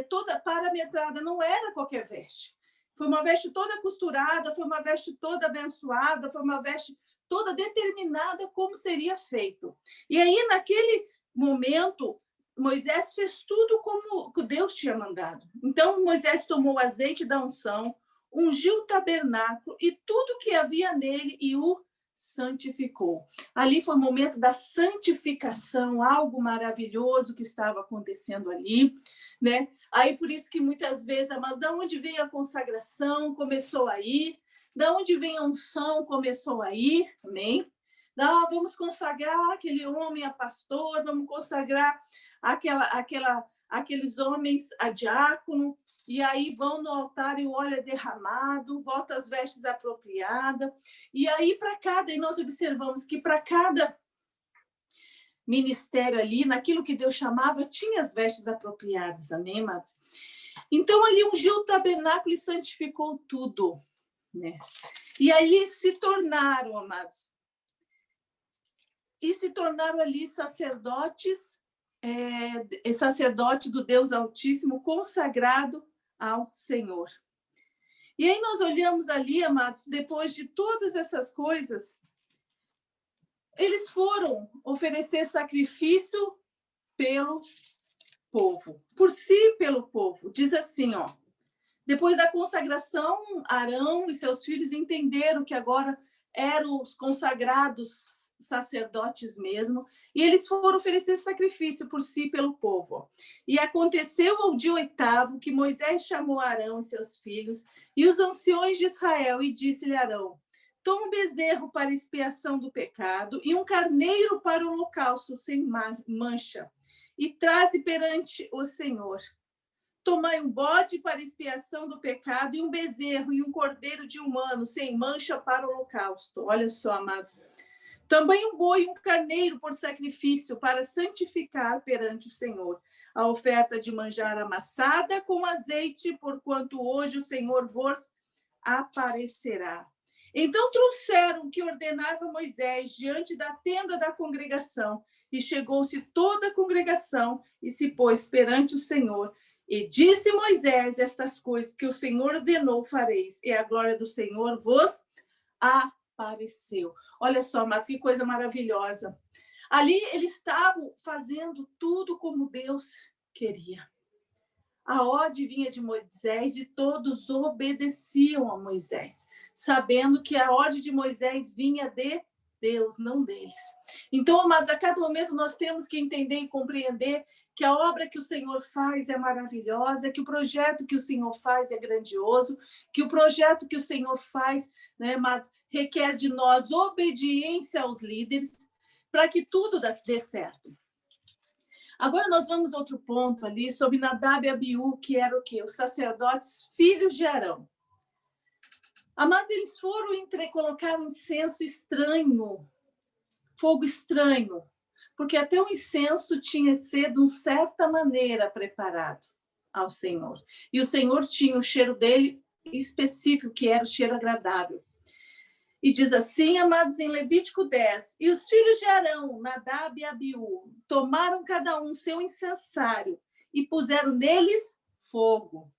toda parametrada, não era qualquer veste. Foi uma veste toda costurada, foi uma veste toda abençoada, foi uma veste toda determinada como seria feito. E aí, naquele momento, Moisés fez tudo como Deus tinha mandado. Então, Moisés tomou o azeite da unção, ungiu o tabernáculo e tudo que havia nele e o santificou. Ali foi o momento da santificação, algo maravilhoso que estava acontecendo ali, né? Aí por isso que muitas vezes, mas da onde vem a consagração? Começou aí. Da onde vem a unção? Começou aí, amém? Vamos consagrar aquele homem a pastor, vamos consagrar aqueles homens a diácono, e aí vão no altar e o óleo é derramado, volta as vestes apropriadas, e aí para cada, e nós observamos que para cada ministério ali, naquilo que Deus chamava, tinha as vestes apropriadas, amém, amados? Então ali ungiu o tabernáculo e santificou tudo, né? E aí se tornaram, amados, e se tornaram ali sacerdotes, sacerdote do Deus Altíssimo, consagrado ao Senhor. E aí nós olhamos ali, amados, depois de todas essas coisas, eles foram oferecer sacrifício pelo povo, por si pelo povo. Diz assim, ó, depois da consagração, Arão e seus filhos entenderam que agora eram os consagrados sacerdotes mesmo, e eles foram oferecer sacrifício por si pelo povo. E aconteceu ao dia 8º que Moisés chamou Arão e seus filhos e os anciões de Israel e disse-lhe Arão: toma um bezerro para expiação do pecado e um carneiro para o holocausto sem mancha, e traze perante o Senhor. Tomai um bode para expiação do pecado e um bezerro e um cordeiro de 1 ano sem mancha para o holocausto. Olha só, amados. Também um boi e um carneiro por sacrifício para santificar perante o Senhor. A oferta de manjar amassada com azeite, porquanto hoje o Senhor vos aparecerá. Então trouxeram o que ordenava Moisés diante da tenda da congregação, e chegou-se toda a congregação e se pôs perante o Senhor. E disse Moisés estas coisas que o Senhor ordenou fareis, e a glória do Senhor vos apareceu. Olha só, mas que coisa maravilhosa. Ali eles estavam fazendo tudo como Deus queria. A ordem vinha de Moisés e todos obedeciam a Moisés, sabendo que a ordem de Moisés vinha de Deus, não deles. Então, amados, a cada momento nós temos que entender e compreender que a obra que o Senhor faz é maravilhosa, que o projeto que o Senhor faz é grandioso, que o projeto que o Senhor faz, né, amados, requer de nós obediência aos líderes para que tudo dê certo. Agora nós vamos a outro ponto ali sobre Nadab e Abiú, que era o quê? Os sacerdotes filhos de Arão. Mas eles foram colocar um incenso estranho, fogo estranho, porque até o incenso tinha que ser de uma certa maneira preparado ao Senhor. E o Senhor tinha o cheiro dele específico, que era o cheiro agradável. E diz assim, amados, em Levítico 10, e os filhos de Arão, Nadab e Abiú, tomaram cada um seu incensário e puseram neles fogo.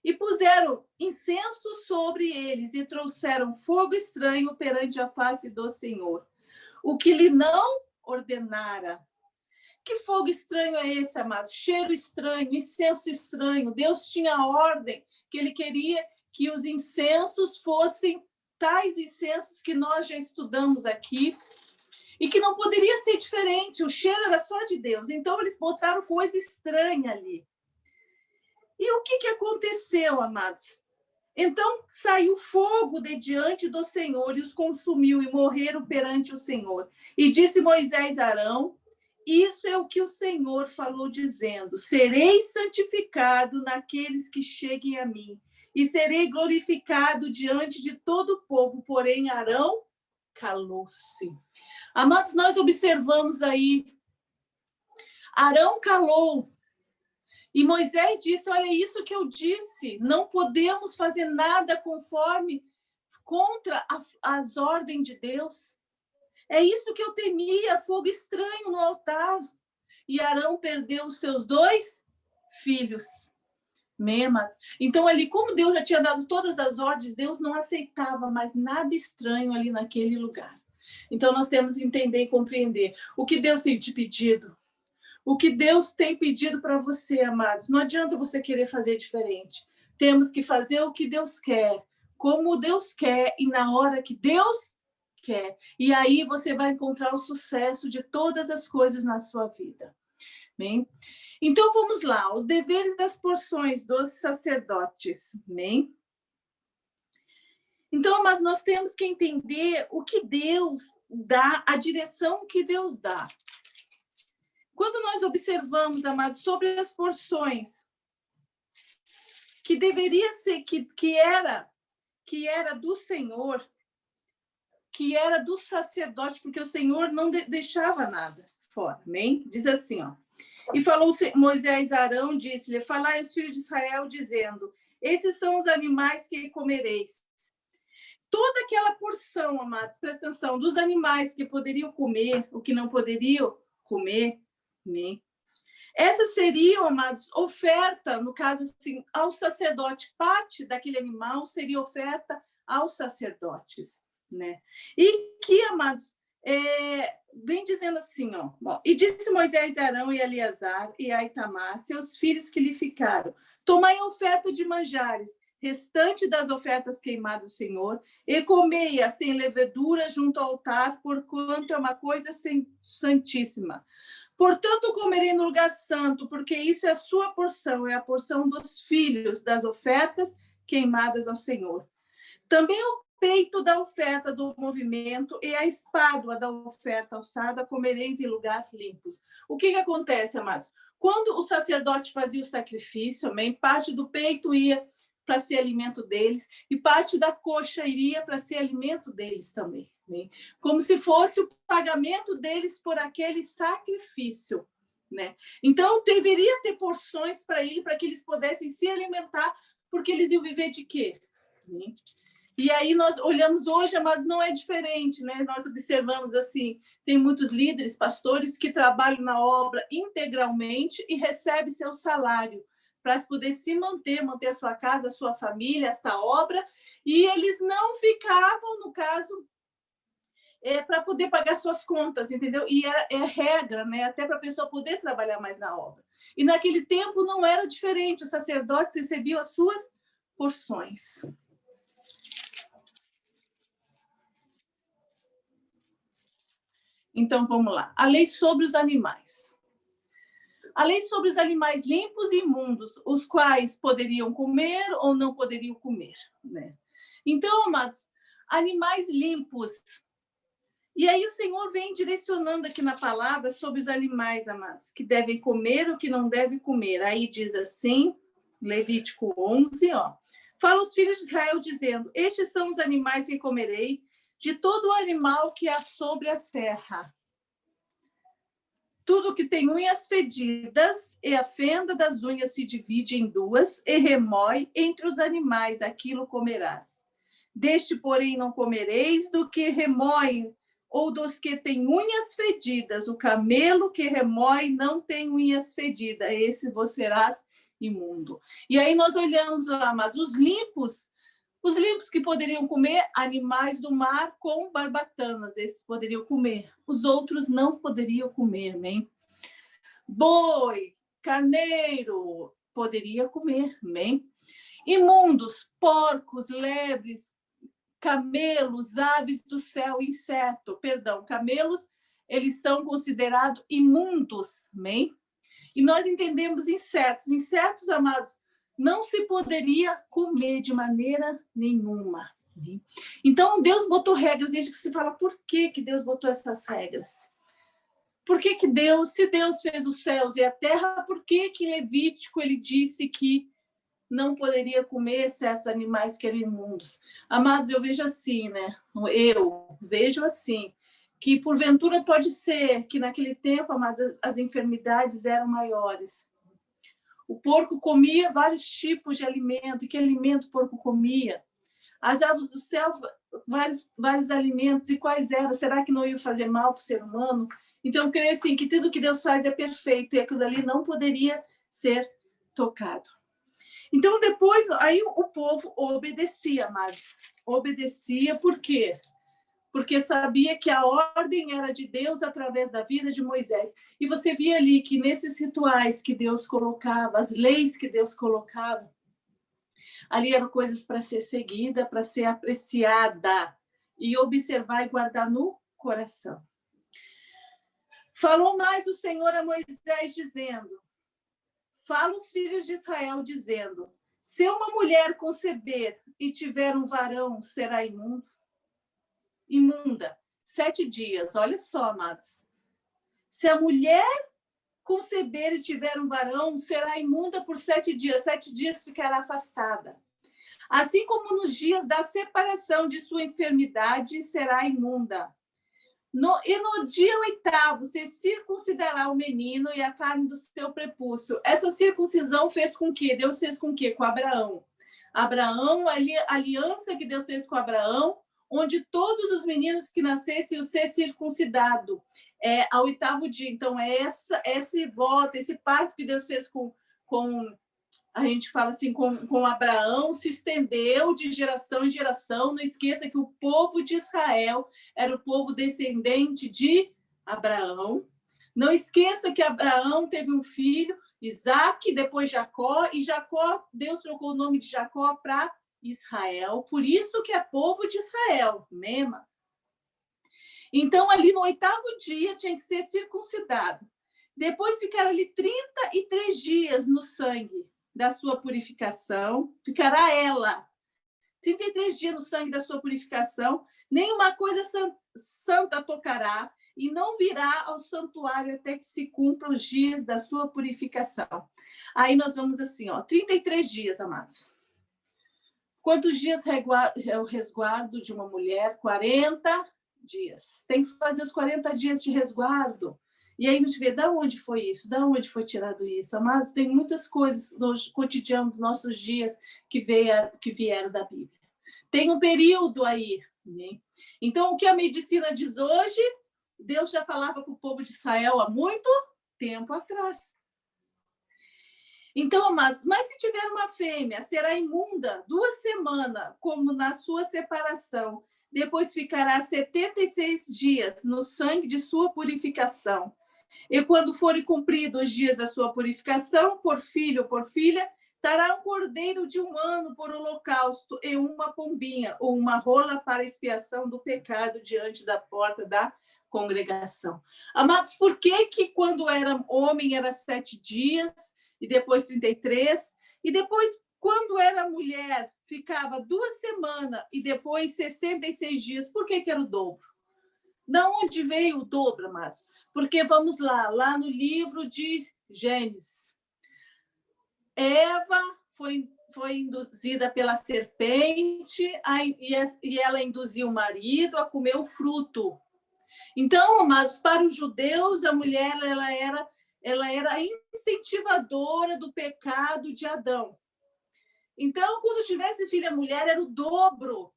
E puseram incenso sobre eles e trouxeram fogo estranho perante a face do Senhor, o que lhe não ordenara. Que fogo estranho é esse, amados? Cheiro estranho, incenso estranho. Deus tinha a ordem que ele queria que os incensos fossem tais incensos que nós já estudamos aqui, e que não poderia ser diferente, o cheiro era só de Deus. Então, eles botaram coisa estranha ali. E o que aconteceu, amados? Então, saiu fogo de diante do Senhor e os consumiu, e morreram perante o Senhor. E disse Moisés a Arão, isso é o que o Senhor falou, dizendo, serei santificado naqueles que cheguem a mim, e serei glorificado diante de todo o povo, porém Arão calou-se. Amados, nós observamos aí, Arão calou, e Moisés disse, olha, isso que eu disse, não podemos fazer nada conforme contra as ordens de Deus. É isso que eu temia, fogo estranho no altar. E Arão perdeu os seus 2 filhos. Memas. Então, ali, como Deus já tinha dado todas as ordens, Deus não aceitava mais nada estranho ali naquele lugar. Então, nós temos que entender e compreender o que Deus tem te pedido. O que Deus tem pedido para você, amados. Não adianta você querer fazer diferente. Temos que fazer o que Deus quer, como Deus quer e na hora que Deus quer. E aí você vai encontrar o sucesso de todas as coisas na sua vida. Amém? Então, vamos lá. Os deveres das porções dos sacerdotes. Amém? Então, mas nós temos que entender o que Deus dá, a direção que Deus dá. Quando nós observamos, amados, sobre as porções, que deveria ser, que era do Senhor, que era do sacerdote, porque o Senhor não deixava nada fora. Amém? Diz assim, ó. E falou Moisés a Arão, disse-lhe, falai aos filhos de Israel, dizendo, esses são os animais que comereis. Toda aquela porção, amados, presta atenção, dos animais que poderiam comer, o que não poderiam comer, amém? Essas seriam, amados, oferta, no caso assim, ao sacerdote. Parte daquele animal seria oferta aos sacerdotes, né? E que, amados, vem dizendo assim, ó. E disse Moisés a Arão e a Eleazar e a Itamar, seus filhos que lhe ficaram, tomai oferta de manjares, restante das ofertas queimadas do Senhor, e comei-a sem levedura junto ao altar, porquanto é uma coisa santíssima. Portanto, comerei no lugar santo, porque isso é a sua porção, é a porção dos filhos das ofertas queimadas ao Senhor. Também o peito da oferta do movimento e a espádua da oferta alçada comereis em lugar limpos. O que acontece, amados? Quando o sacerdote fazia o sacrifício, amém, parte do peito ia para ser alimento deles e parte da coxa iria para ser alimento deles também. Né? Como se fosse o pagamento deles por aquele sacrifício. Né? Então, deveria ter porções para ele, para que eles pudessem se alimentar, porque eles iam viver de quê? Né? E aí nós olhamos hoje, mas não é diferente, né? Nós observamos assim, tem muitos líderes, pastores, que trabalham na obra integralmente e recebem seu salário para poder se manter a sua casa, a sua família, essa obra, e eles não ficavam, no caso, para poder pagar suas contas, entendeu? E é regra, né? Até para a pessoa poder trabalhar mais na obra. E naquele tempo não era diferente, os sacerdotes recebiam as suas porções. Então, vamos lá. A lei sobre os animais. A lei sobre os animais limpos e imundos, os quais poderiam comer ou não poderiam comer. Né? Então, amados, animais limpos. E aí o Senhor vem direcionando aqui na palavra sobre os animais, amados, que devem comer ou que não devem comer. Aí diz assim, Levítico 11, ó. Fala os filhos de Israel dizendo, estes são os animais que comerei, de todo o animal que há sobre a terra. Tudo que tem unhas fedidas, e a fenda das unhas se divide em duas, e remói entre os animais, aquilo comerás. Deste, porém, não comereis do que remói, ou dos que têm unhas fedidas. O camelo que remói não tem unhas fedidas, esse vos serás imundo. E aí nós olhamos lá, mas os limpos que poderiam comer, animais do mar com barbatanas, esses poderiam comer. Os outros não poderiam comer, amém? Boi, carneiro, poderia comer, amém? Imundos, porcos, lebres, camelos, aves do céu, camelos, eles são considerados imundos, amém? E nós entendemos insetos. Insetos, amados, não se poderia comer de maneira nenhuma. Então, Deus botou regras, e a gente se fala, por que Deus botou essas regras? Por que Deus, se Deus fez os céus e a terra, por que em Levítico ele disse que não poderia comer certos animais que eram imundos? Amados, eu vejo assim, né? Eu vejo assim, que porventura pode ser que naquele tempo, amados, as enfermidades eram maiores. O porco comia vários tipos de alimento. E que alimento o porco comia? As aves do céu, vários alimentos, e quais eram? Será que não ia fazer mal para o ser humano? Então, eu creio assim, que tudo que Deus faz é perfeito, e aquilo ali não poderia ser tocado. Então, depois, aí o povo obedecia, mas obedecia por quê? Porque sabia que a ordem era de Deus através da vida de Moisés. E você via ali que nesses rituais que Deus colocava, as leis que Deus colocava, ali eram coisas para ser seguida, para ser apreciada e observar e guardar no coração. Falou mais o Senhor a Moisés, dizendo: fala os filhos de Israel, dizendo: se uma mulher conceber e tiver um varão, será imunda 7 dias. Olha só, amados. Se a mulher conceber e tiver um varão, será imunda por 7 dias. 7 dias ficará afastada. Assim como nos dias da separação de sua enfermidade, será imunda. E no dia 8º, se circuncidará o menino e a carne do seu prepúcio. Essa circuncisão fez com que? Deus fez com que? Com Abraão. Abraão, a aliança que Deus fez com Abraão, onde todos os meninos que nascessem iam ser circuncidados ao 8º dia. Então, esse voto, esse pacto que Deus fez com a gente fala assim, com Abraão, se estendeu de geração em geração. Não esqueça que o povo de Israel era o povo descendente de Abraão. Não esqueça que Abraão teve um filho, Isaque, depois Jacó, e Jacó, Deus trocou o nome de Jacó para Israel. Por isso que é povo de Israel, Mema. Então, ali no 8º dia, tinha que ser circuncidado. Depois ficar ali 33 dias no sangue da sua purificação, ficará ela 33 dias no sangue da sua purificação, nenhuma coisa santa tocará, e não virá ao santuário até que se cumpram os dias da sua purificação. Aí nós vamos assim, 33 dias, amados. Quantos dias é o resguardo de uma mulher? 40 dias. Tem que fazer os 40 dias de resguardo. E aí a gente vê, de onde foi isso? De onde foi tirado isso? Mas tem muitas coisas no cotidiano dos nossos dias que vieram da Bíblia. Tem um período aí. Né? Então, o que a medicina diz hoje, Deus já falava para o povo de Israel há muito tempo atrás. Então, amados, mas se tiver uma fêmea, será imunda 2 semanas, como na sua separação. Depois ficará 76 dias no sangue de sua purificação. E quando forem cumpridos os dias da sua purificação, por filho ou por filha, dará um cordeiro de 1 ano por holocausto e uma pombinha ou uma rola para expiação do pecado diante da porta da congregação. Amados, por que quando era homem era 7 dias e depois 33? E depois, quando era mulher, ficava 2 semanas e depois 66 dias? Por que era o dobro? Da onde veio o dobro, amados? Porque, vamos lá no livro de Gênesis. Eva foi induzida pela serpente e ela induziu o marido a comer o fruto. Então, amados, para os judeus, a mulher ela era a incentivadora do pecado de Adão. Então, quando tivesse filha mulher, era o dobro.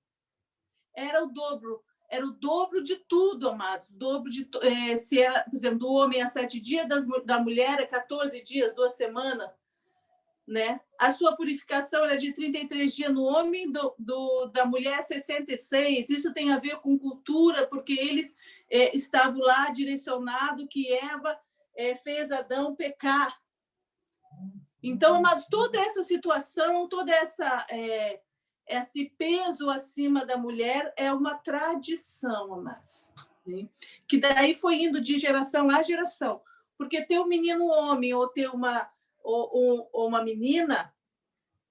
Era o dobro de tudo, amados. Dobro de, se era, por exemplo, do homem a 7 dias, da mulher é 14 dias, 2 semanas. Né? A sua purificação era de 33 dias no homem, da mulher 66. Isso tem a ver com cultura, porque eles estavam lá direcionados que Eva fez Adão pecar. Então, amados, toda essa situação, esse peso acima da mulher é uma tradição, amados, né? Que daí foi indo de geração a geração. Porque ter um menino homem ou ter uma menina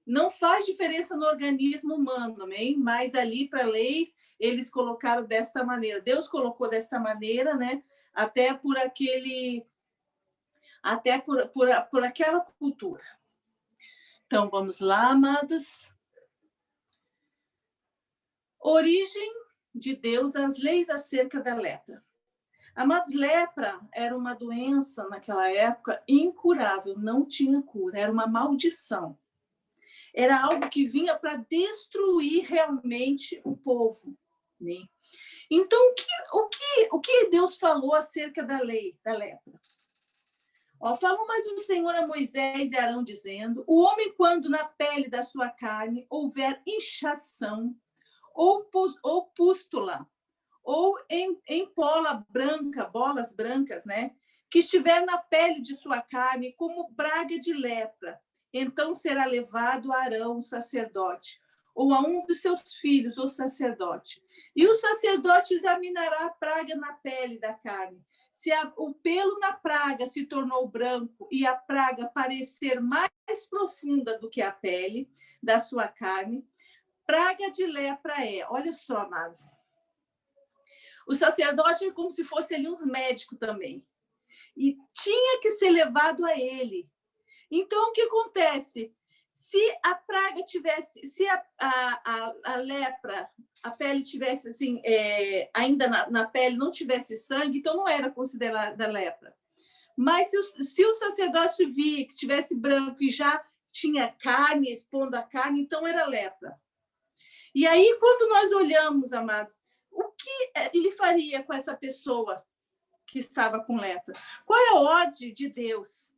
não faz diferença no organismo humano, amém? Mas ali para leis eles colocaram desta maneira. Deus colocou desta maneira, né? Até por aquela cultura. Então vamos lá, amados. Origem de Deus, as leis acerca da lepra. Amados, lepra era uma doença naquela época incurável, não tinha cura, era uma maldição. Era algo que vinha para destruir realmente o povo, né? Então, o que Deus falou acerca da lei da lepra? Falou mais o Senhor a Moisés e Arão, dizendo: o homem, quando na pele da sua carne houver inchação, ou pústula, ou em pola branca, bolas brancas, né? Que estiver na pele de sua carne como praga de lepra, então será levado a Arão, o sacerdote, ou a um dos seus filhos, o sacerdote. E o sacerdote examinará a praga na pele da carne. Se o pelo na praga se tornou branco e a praga parecer mais profunda do que a pele da sua carne, praga de lepra é. Olha só, amados. O sacerdote é como se fosse ali uns médicos também. E tinha que ser levado a ele. Então, o que acontece? Se a praga tivesse, se a lepra, a pele tivesse assim, ainda na pele não tivesse sangue, então não era considerada lepra. Mas se o sacerdote via que tivesse branco e já tinha carne, expondo a carne, então era lepra. E aí, quando nós olhamos, amados, o que ele faria com essa pessoa que estava com lepra? Qual é a ordem de Deus?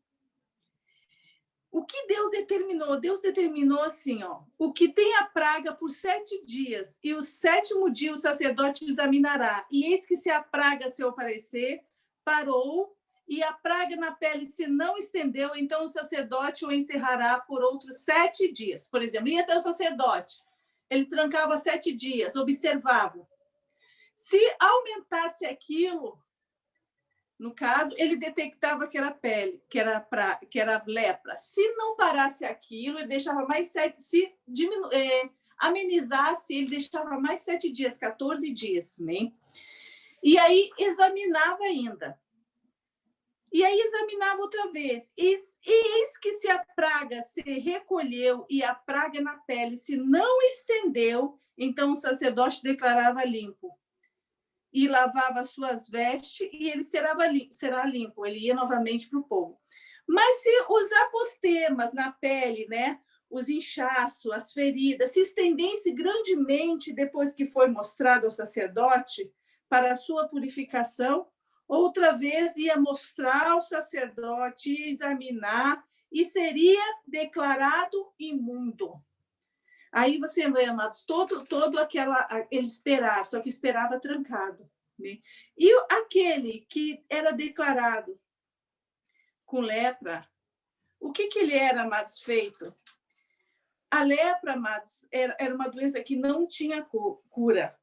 O que Deus determinou? Deus determinou assim, o que tem a praga por 7 dias, e o 7º dia o sacerdote examinará. E eis que se a praga se aparecer, parou, e a praga na pele se não estendeu, então o sacerdote o encerrará por outros 7 dias. Por exemplo, ia até o sacerdote, ele trancava 7 dias, observava. Se aumentasse aquilo, no caso, ele detectava que era pele, que era lepra. Se não parasse aquilo, ele deixava mais 7, se amenizasse, ele deixava mais 7 dias, 14 dias também. E aí examinava ainda. E aí examinava outra vez. E eis que se a praga se recolheu e a praga na pele se não estendeu, então o sacerdote declarava limpo. E lavava suas vestes, e ele será limpo. Ele ia novamente para o povo. Mas se os apostemas na pele, né, os inchaços, as feridas, se estendessem grandemente depois que foi mostrado ao sacerdote para a sua purificação, outra vez ia mostrar ao sacerdote, examinar, e seria declarado imundo. Aí você vê, amados, todo ele esperar, só que esperava trancado. Né? E aquele que era declarado com lepra, o que ele era, amados, feito? A lepra, amados, era uma doença que não tinha cura.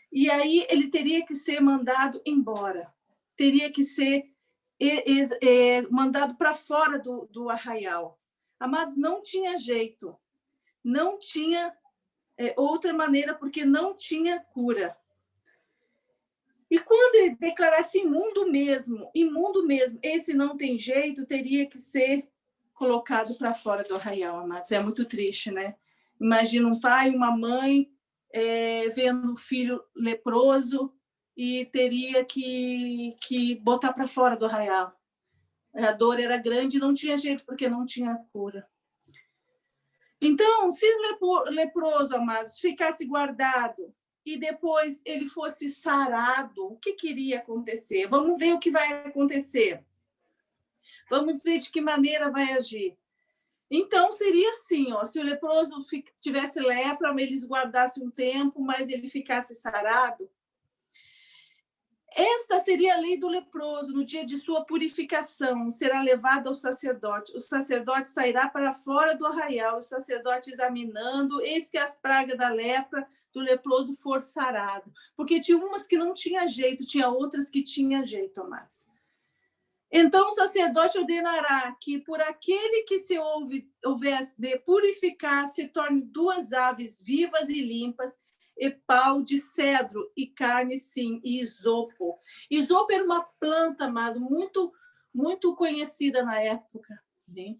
E aí ele teria que ser mandado embora. Teria que ser mandado para fora do arraial. Amados, não tinha jeito. Não tinha outra maneira, porque não tinha cura. E quando ele declarasse imundo mesmo, esse não tem jeito, teria que ser colocado para fora do arraial, amados. É muito triste, né? Imagina um pai, uma mãe vendo um filho leproso e teria que botar para fora do arraial. A dor era grande e não tinha jeito, porque não tinha cura. Então, se o leproso, amados, ficasse guardado e depois ele fosse sarado, o que iria acontecer? Vamos ver o que vai acontecer. Vamos ver de que maneira vai agir. Então, seria assim, se o leproso tivesse lepra, eles guardassem um tempo, mas ele ficasse sarado. Esta seria a lei do leproso. No dia de sua purificação, será levado ao sacerdote. O sacerdote sairá para fora do arraial, o sacerdote examinando, eis que as pragas da lepra do leproso for sarado. Porque tinha umas que não tinha jeito, tinha outras que tinha jeito, amados. Então o sacerdote ordenará que por aquele que se houver de purificar, se torne 2 aves vivas e limpas, e pau de cedro, e carne, sim, e isopo. Isopo era uma planta, amado, muito, muito conhecida na época. Né?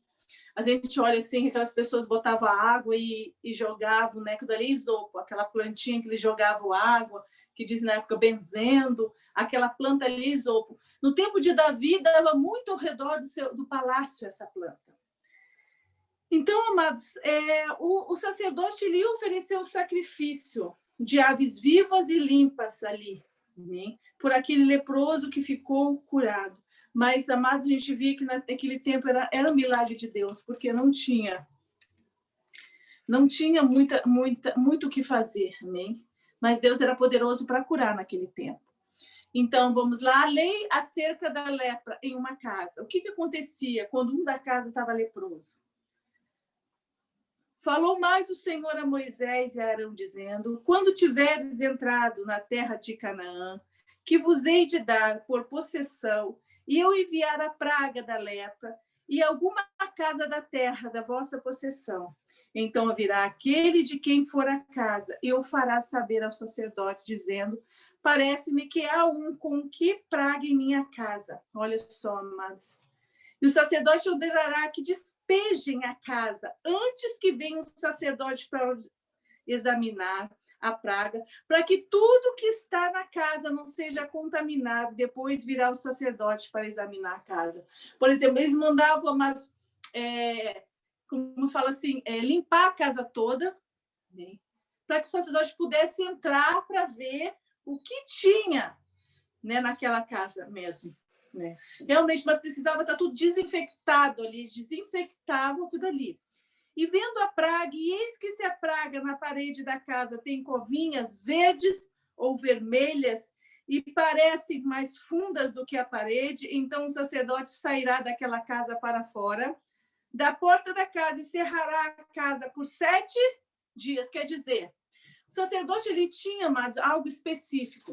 A gente olha assim, aquelas pessoas botavam água e jogavam, né? Aquilo ali é isopo, aquela plantinha que eles jogavam água, que diz na época benzendo, aquela planta ali é isopo. No tempo de Davi, dava muito ao redor do palácio essa planta. Então, amados, o sacerdote lhe ofereceu o sacrifício de aves vivas e limpas ali, né? Por aquele leproso que ficou curado. Mas, amados, a gente via que naquele tempo era um milagre de Deus, porque não tinha muito o que fazer, amém? Mas Deus era poderoso para curar naquele tempo. Então, vamos lá, a lei acerca da lepra em uma casa. O que acontecia quando um da casa estava leproso? Falou mais o Senhor a Moisés e a Arão, dizendo: quando tiveres entrado na terra de Canaã, que vos hei de dar por possessão, e eu enviar a praga da lepra, e alguma casa da terra da vossa possessão, então virá aquele de quem for a casa, e o fará saber ao sacerdote, dizendo: parece-me que há um com que praga em minha casa. Olha só, amados. E o sacerdote ordenará que despejem a casa antes que venha o sacerdote para examinar a praga, para que tudo que está na casa não seja contaminado. Depois virá o sacerdote para examinar a casa. Por exemplo, eles mandavam, mas, como fala assim, limpar a casa toda, né, para que o sacerdote pudesse entrar para ver o que tinha, né, naquela casa mesmo. Né? Realmente, mas precisava estar tudo desinfectado ali, desinfectavam tudo ali. E vendo a praga, e eis que se a praga na parede da casa tem covinhas verdes ou vermelhas e parecem mais fundas do que a parede, então o sacerdote sairá daquela casa para fora, da porta da casa, e cerrará a casa por 7 dias. Quer dizer, o sacerdote ele tinha, amados, algo específico.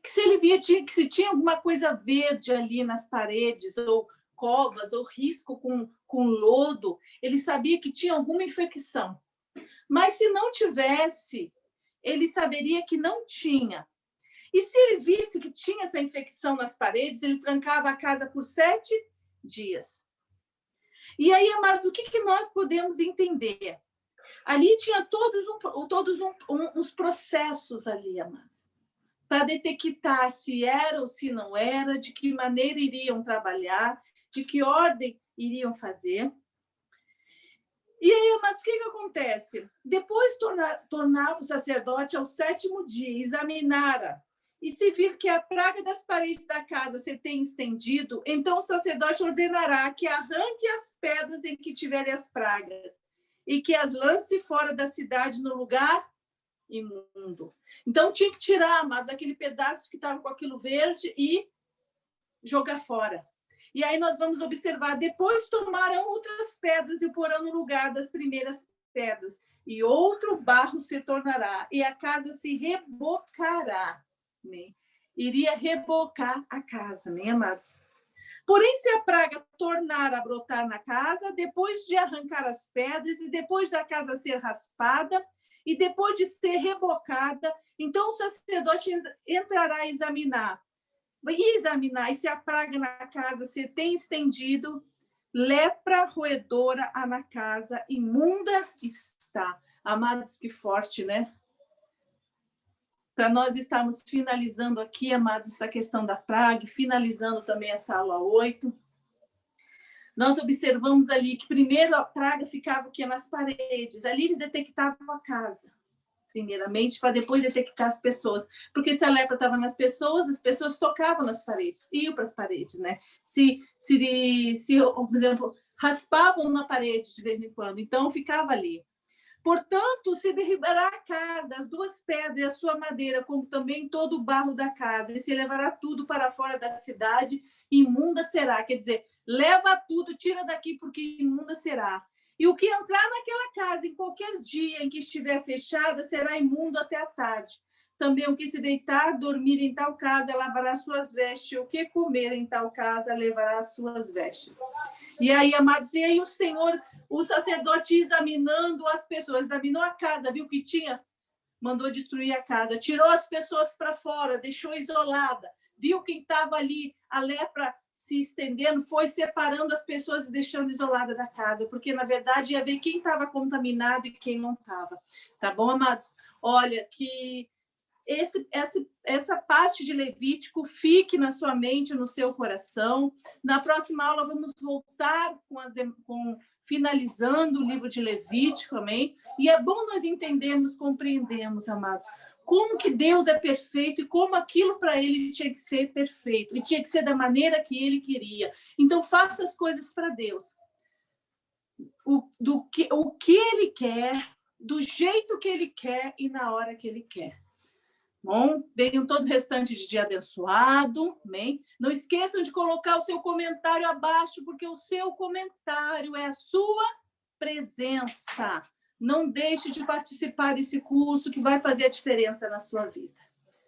Que se ele via que se tinha alguma coisa verde ali nas paredes, ou covas, ou risco com lodo, ele sabia que tinha alguma infecção. Mas se não tivesse, ele saberia que não tinha. E se ele visse que tinha essa infecção nas paredes, ele trancava a casa por 7 dias. E aí, amados, o que nós podemos entender? Ali tinha todos uns processos ali, amados, para detectar se era ou se não era, de que maneira iriam trabalhar, de que ordem iriam fazer. E aí, amados, o que acontece? Depois tornava o sacerdote ao 7º dia, examinara, e se vir que a praga das paredes da casa se tem estendido, então o sacerdote ordenará que arranque as pedras em que tiverem as pragas, e que as lance fora da cidade no lugar imundo. Então tinha que tirar, mas aquele pedaço que estava com aquilo verde e jogar fora. E aí nós vamos observar, depois tomarão outras pedras e porão no lugar das primeiras pedras, e outro barro se tornará, e a casa se rebocará. Né? Iria rebocar a casa, né, amados? Porém, se a praga tornar a brotar na casa, depois de arrancar as pedras e depois da casa ser raspada, e depois de ser rebocada, então o sacerdote entrará a examinar. E se a praga na casa se tem estendido, lepra roedora há na casa, imunda está. Amados, que forte, né? Para nós estarmos finalizando aqui, amados, essa questão da praga, finalizando também essa aula 8. Nós observamos ali que primeiro a praga ficava aqui nas paredes. Ali eles detectavam a casa, primeiramente, para depois detectar as pessoas. Porque se a lepra estava nas pessoas, as pessoas tocavam nas paredes, iam para as paredes, né? Se, por exemplo, raspavam na parede de vez em quando, então ficava ali. Portanto, se derribará a casa, as 2 pedras e a sua madeira, como também todo o barro da casa, e se levará tudo para fora da cidade, imunda será. Quer dizer, leva tudo, tira daqui, porque imunda será. E o que entrar naquela casa em qualquer dia em que estiver fechada será imundo até a tarde. Também o que se deitar, dormir em tal casa, lavará suas vestes. O que comer em tal casa, levará as suas vestes. E aí, amados, e aí o Senhor, o sacerdote examinando as pessoas, examinou a casa, viu que tinha, mandou destruir a casa, tirou as pessoas para fora, deixou isolada, viu quem estava ali, a lepra se estendendo, foi separando as pessoas e deixando isolada da casa, porque, na verdade, ia ver quem estava contaminado e quem não estava. Tá bom, amados? Olha, que essa parte de Levítico fique na sua mente, no seu coração. Na próxima aula, vamos voltar finalizando o livro de Levítico, amém? E é bom nós entendermos, compreendermos, amados, como que Deus é perfeito e como aquilo para ele tinha que ser perfeito e tinha que ser da maneira que ele queria. Então, faça as coisas para Deus. O que ele quer, do jeito que ele quer e na hora que ele quer. Bom, tenham todo o restante de dia abençoado, amém? Não esqueçam de colocar o seu comentário abaixo, porque o seu comentário é a sua presença. Não deixe de participar desse curso que vai fazer a diferença na sua vida.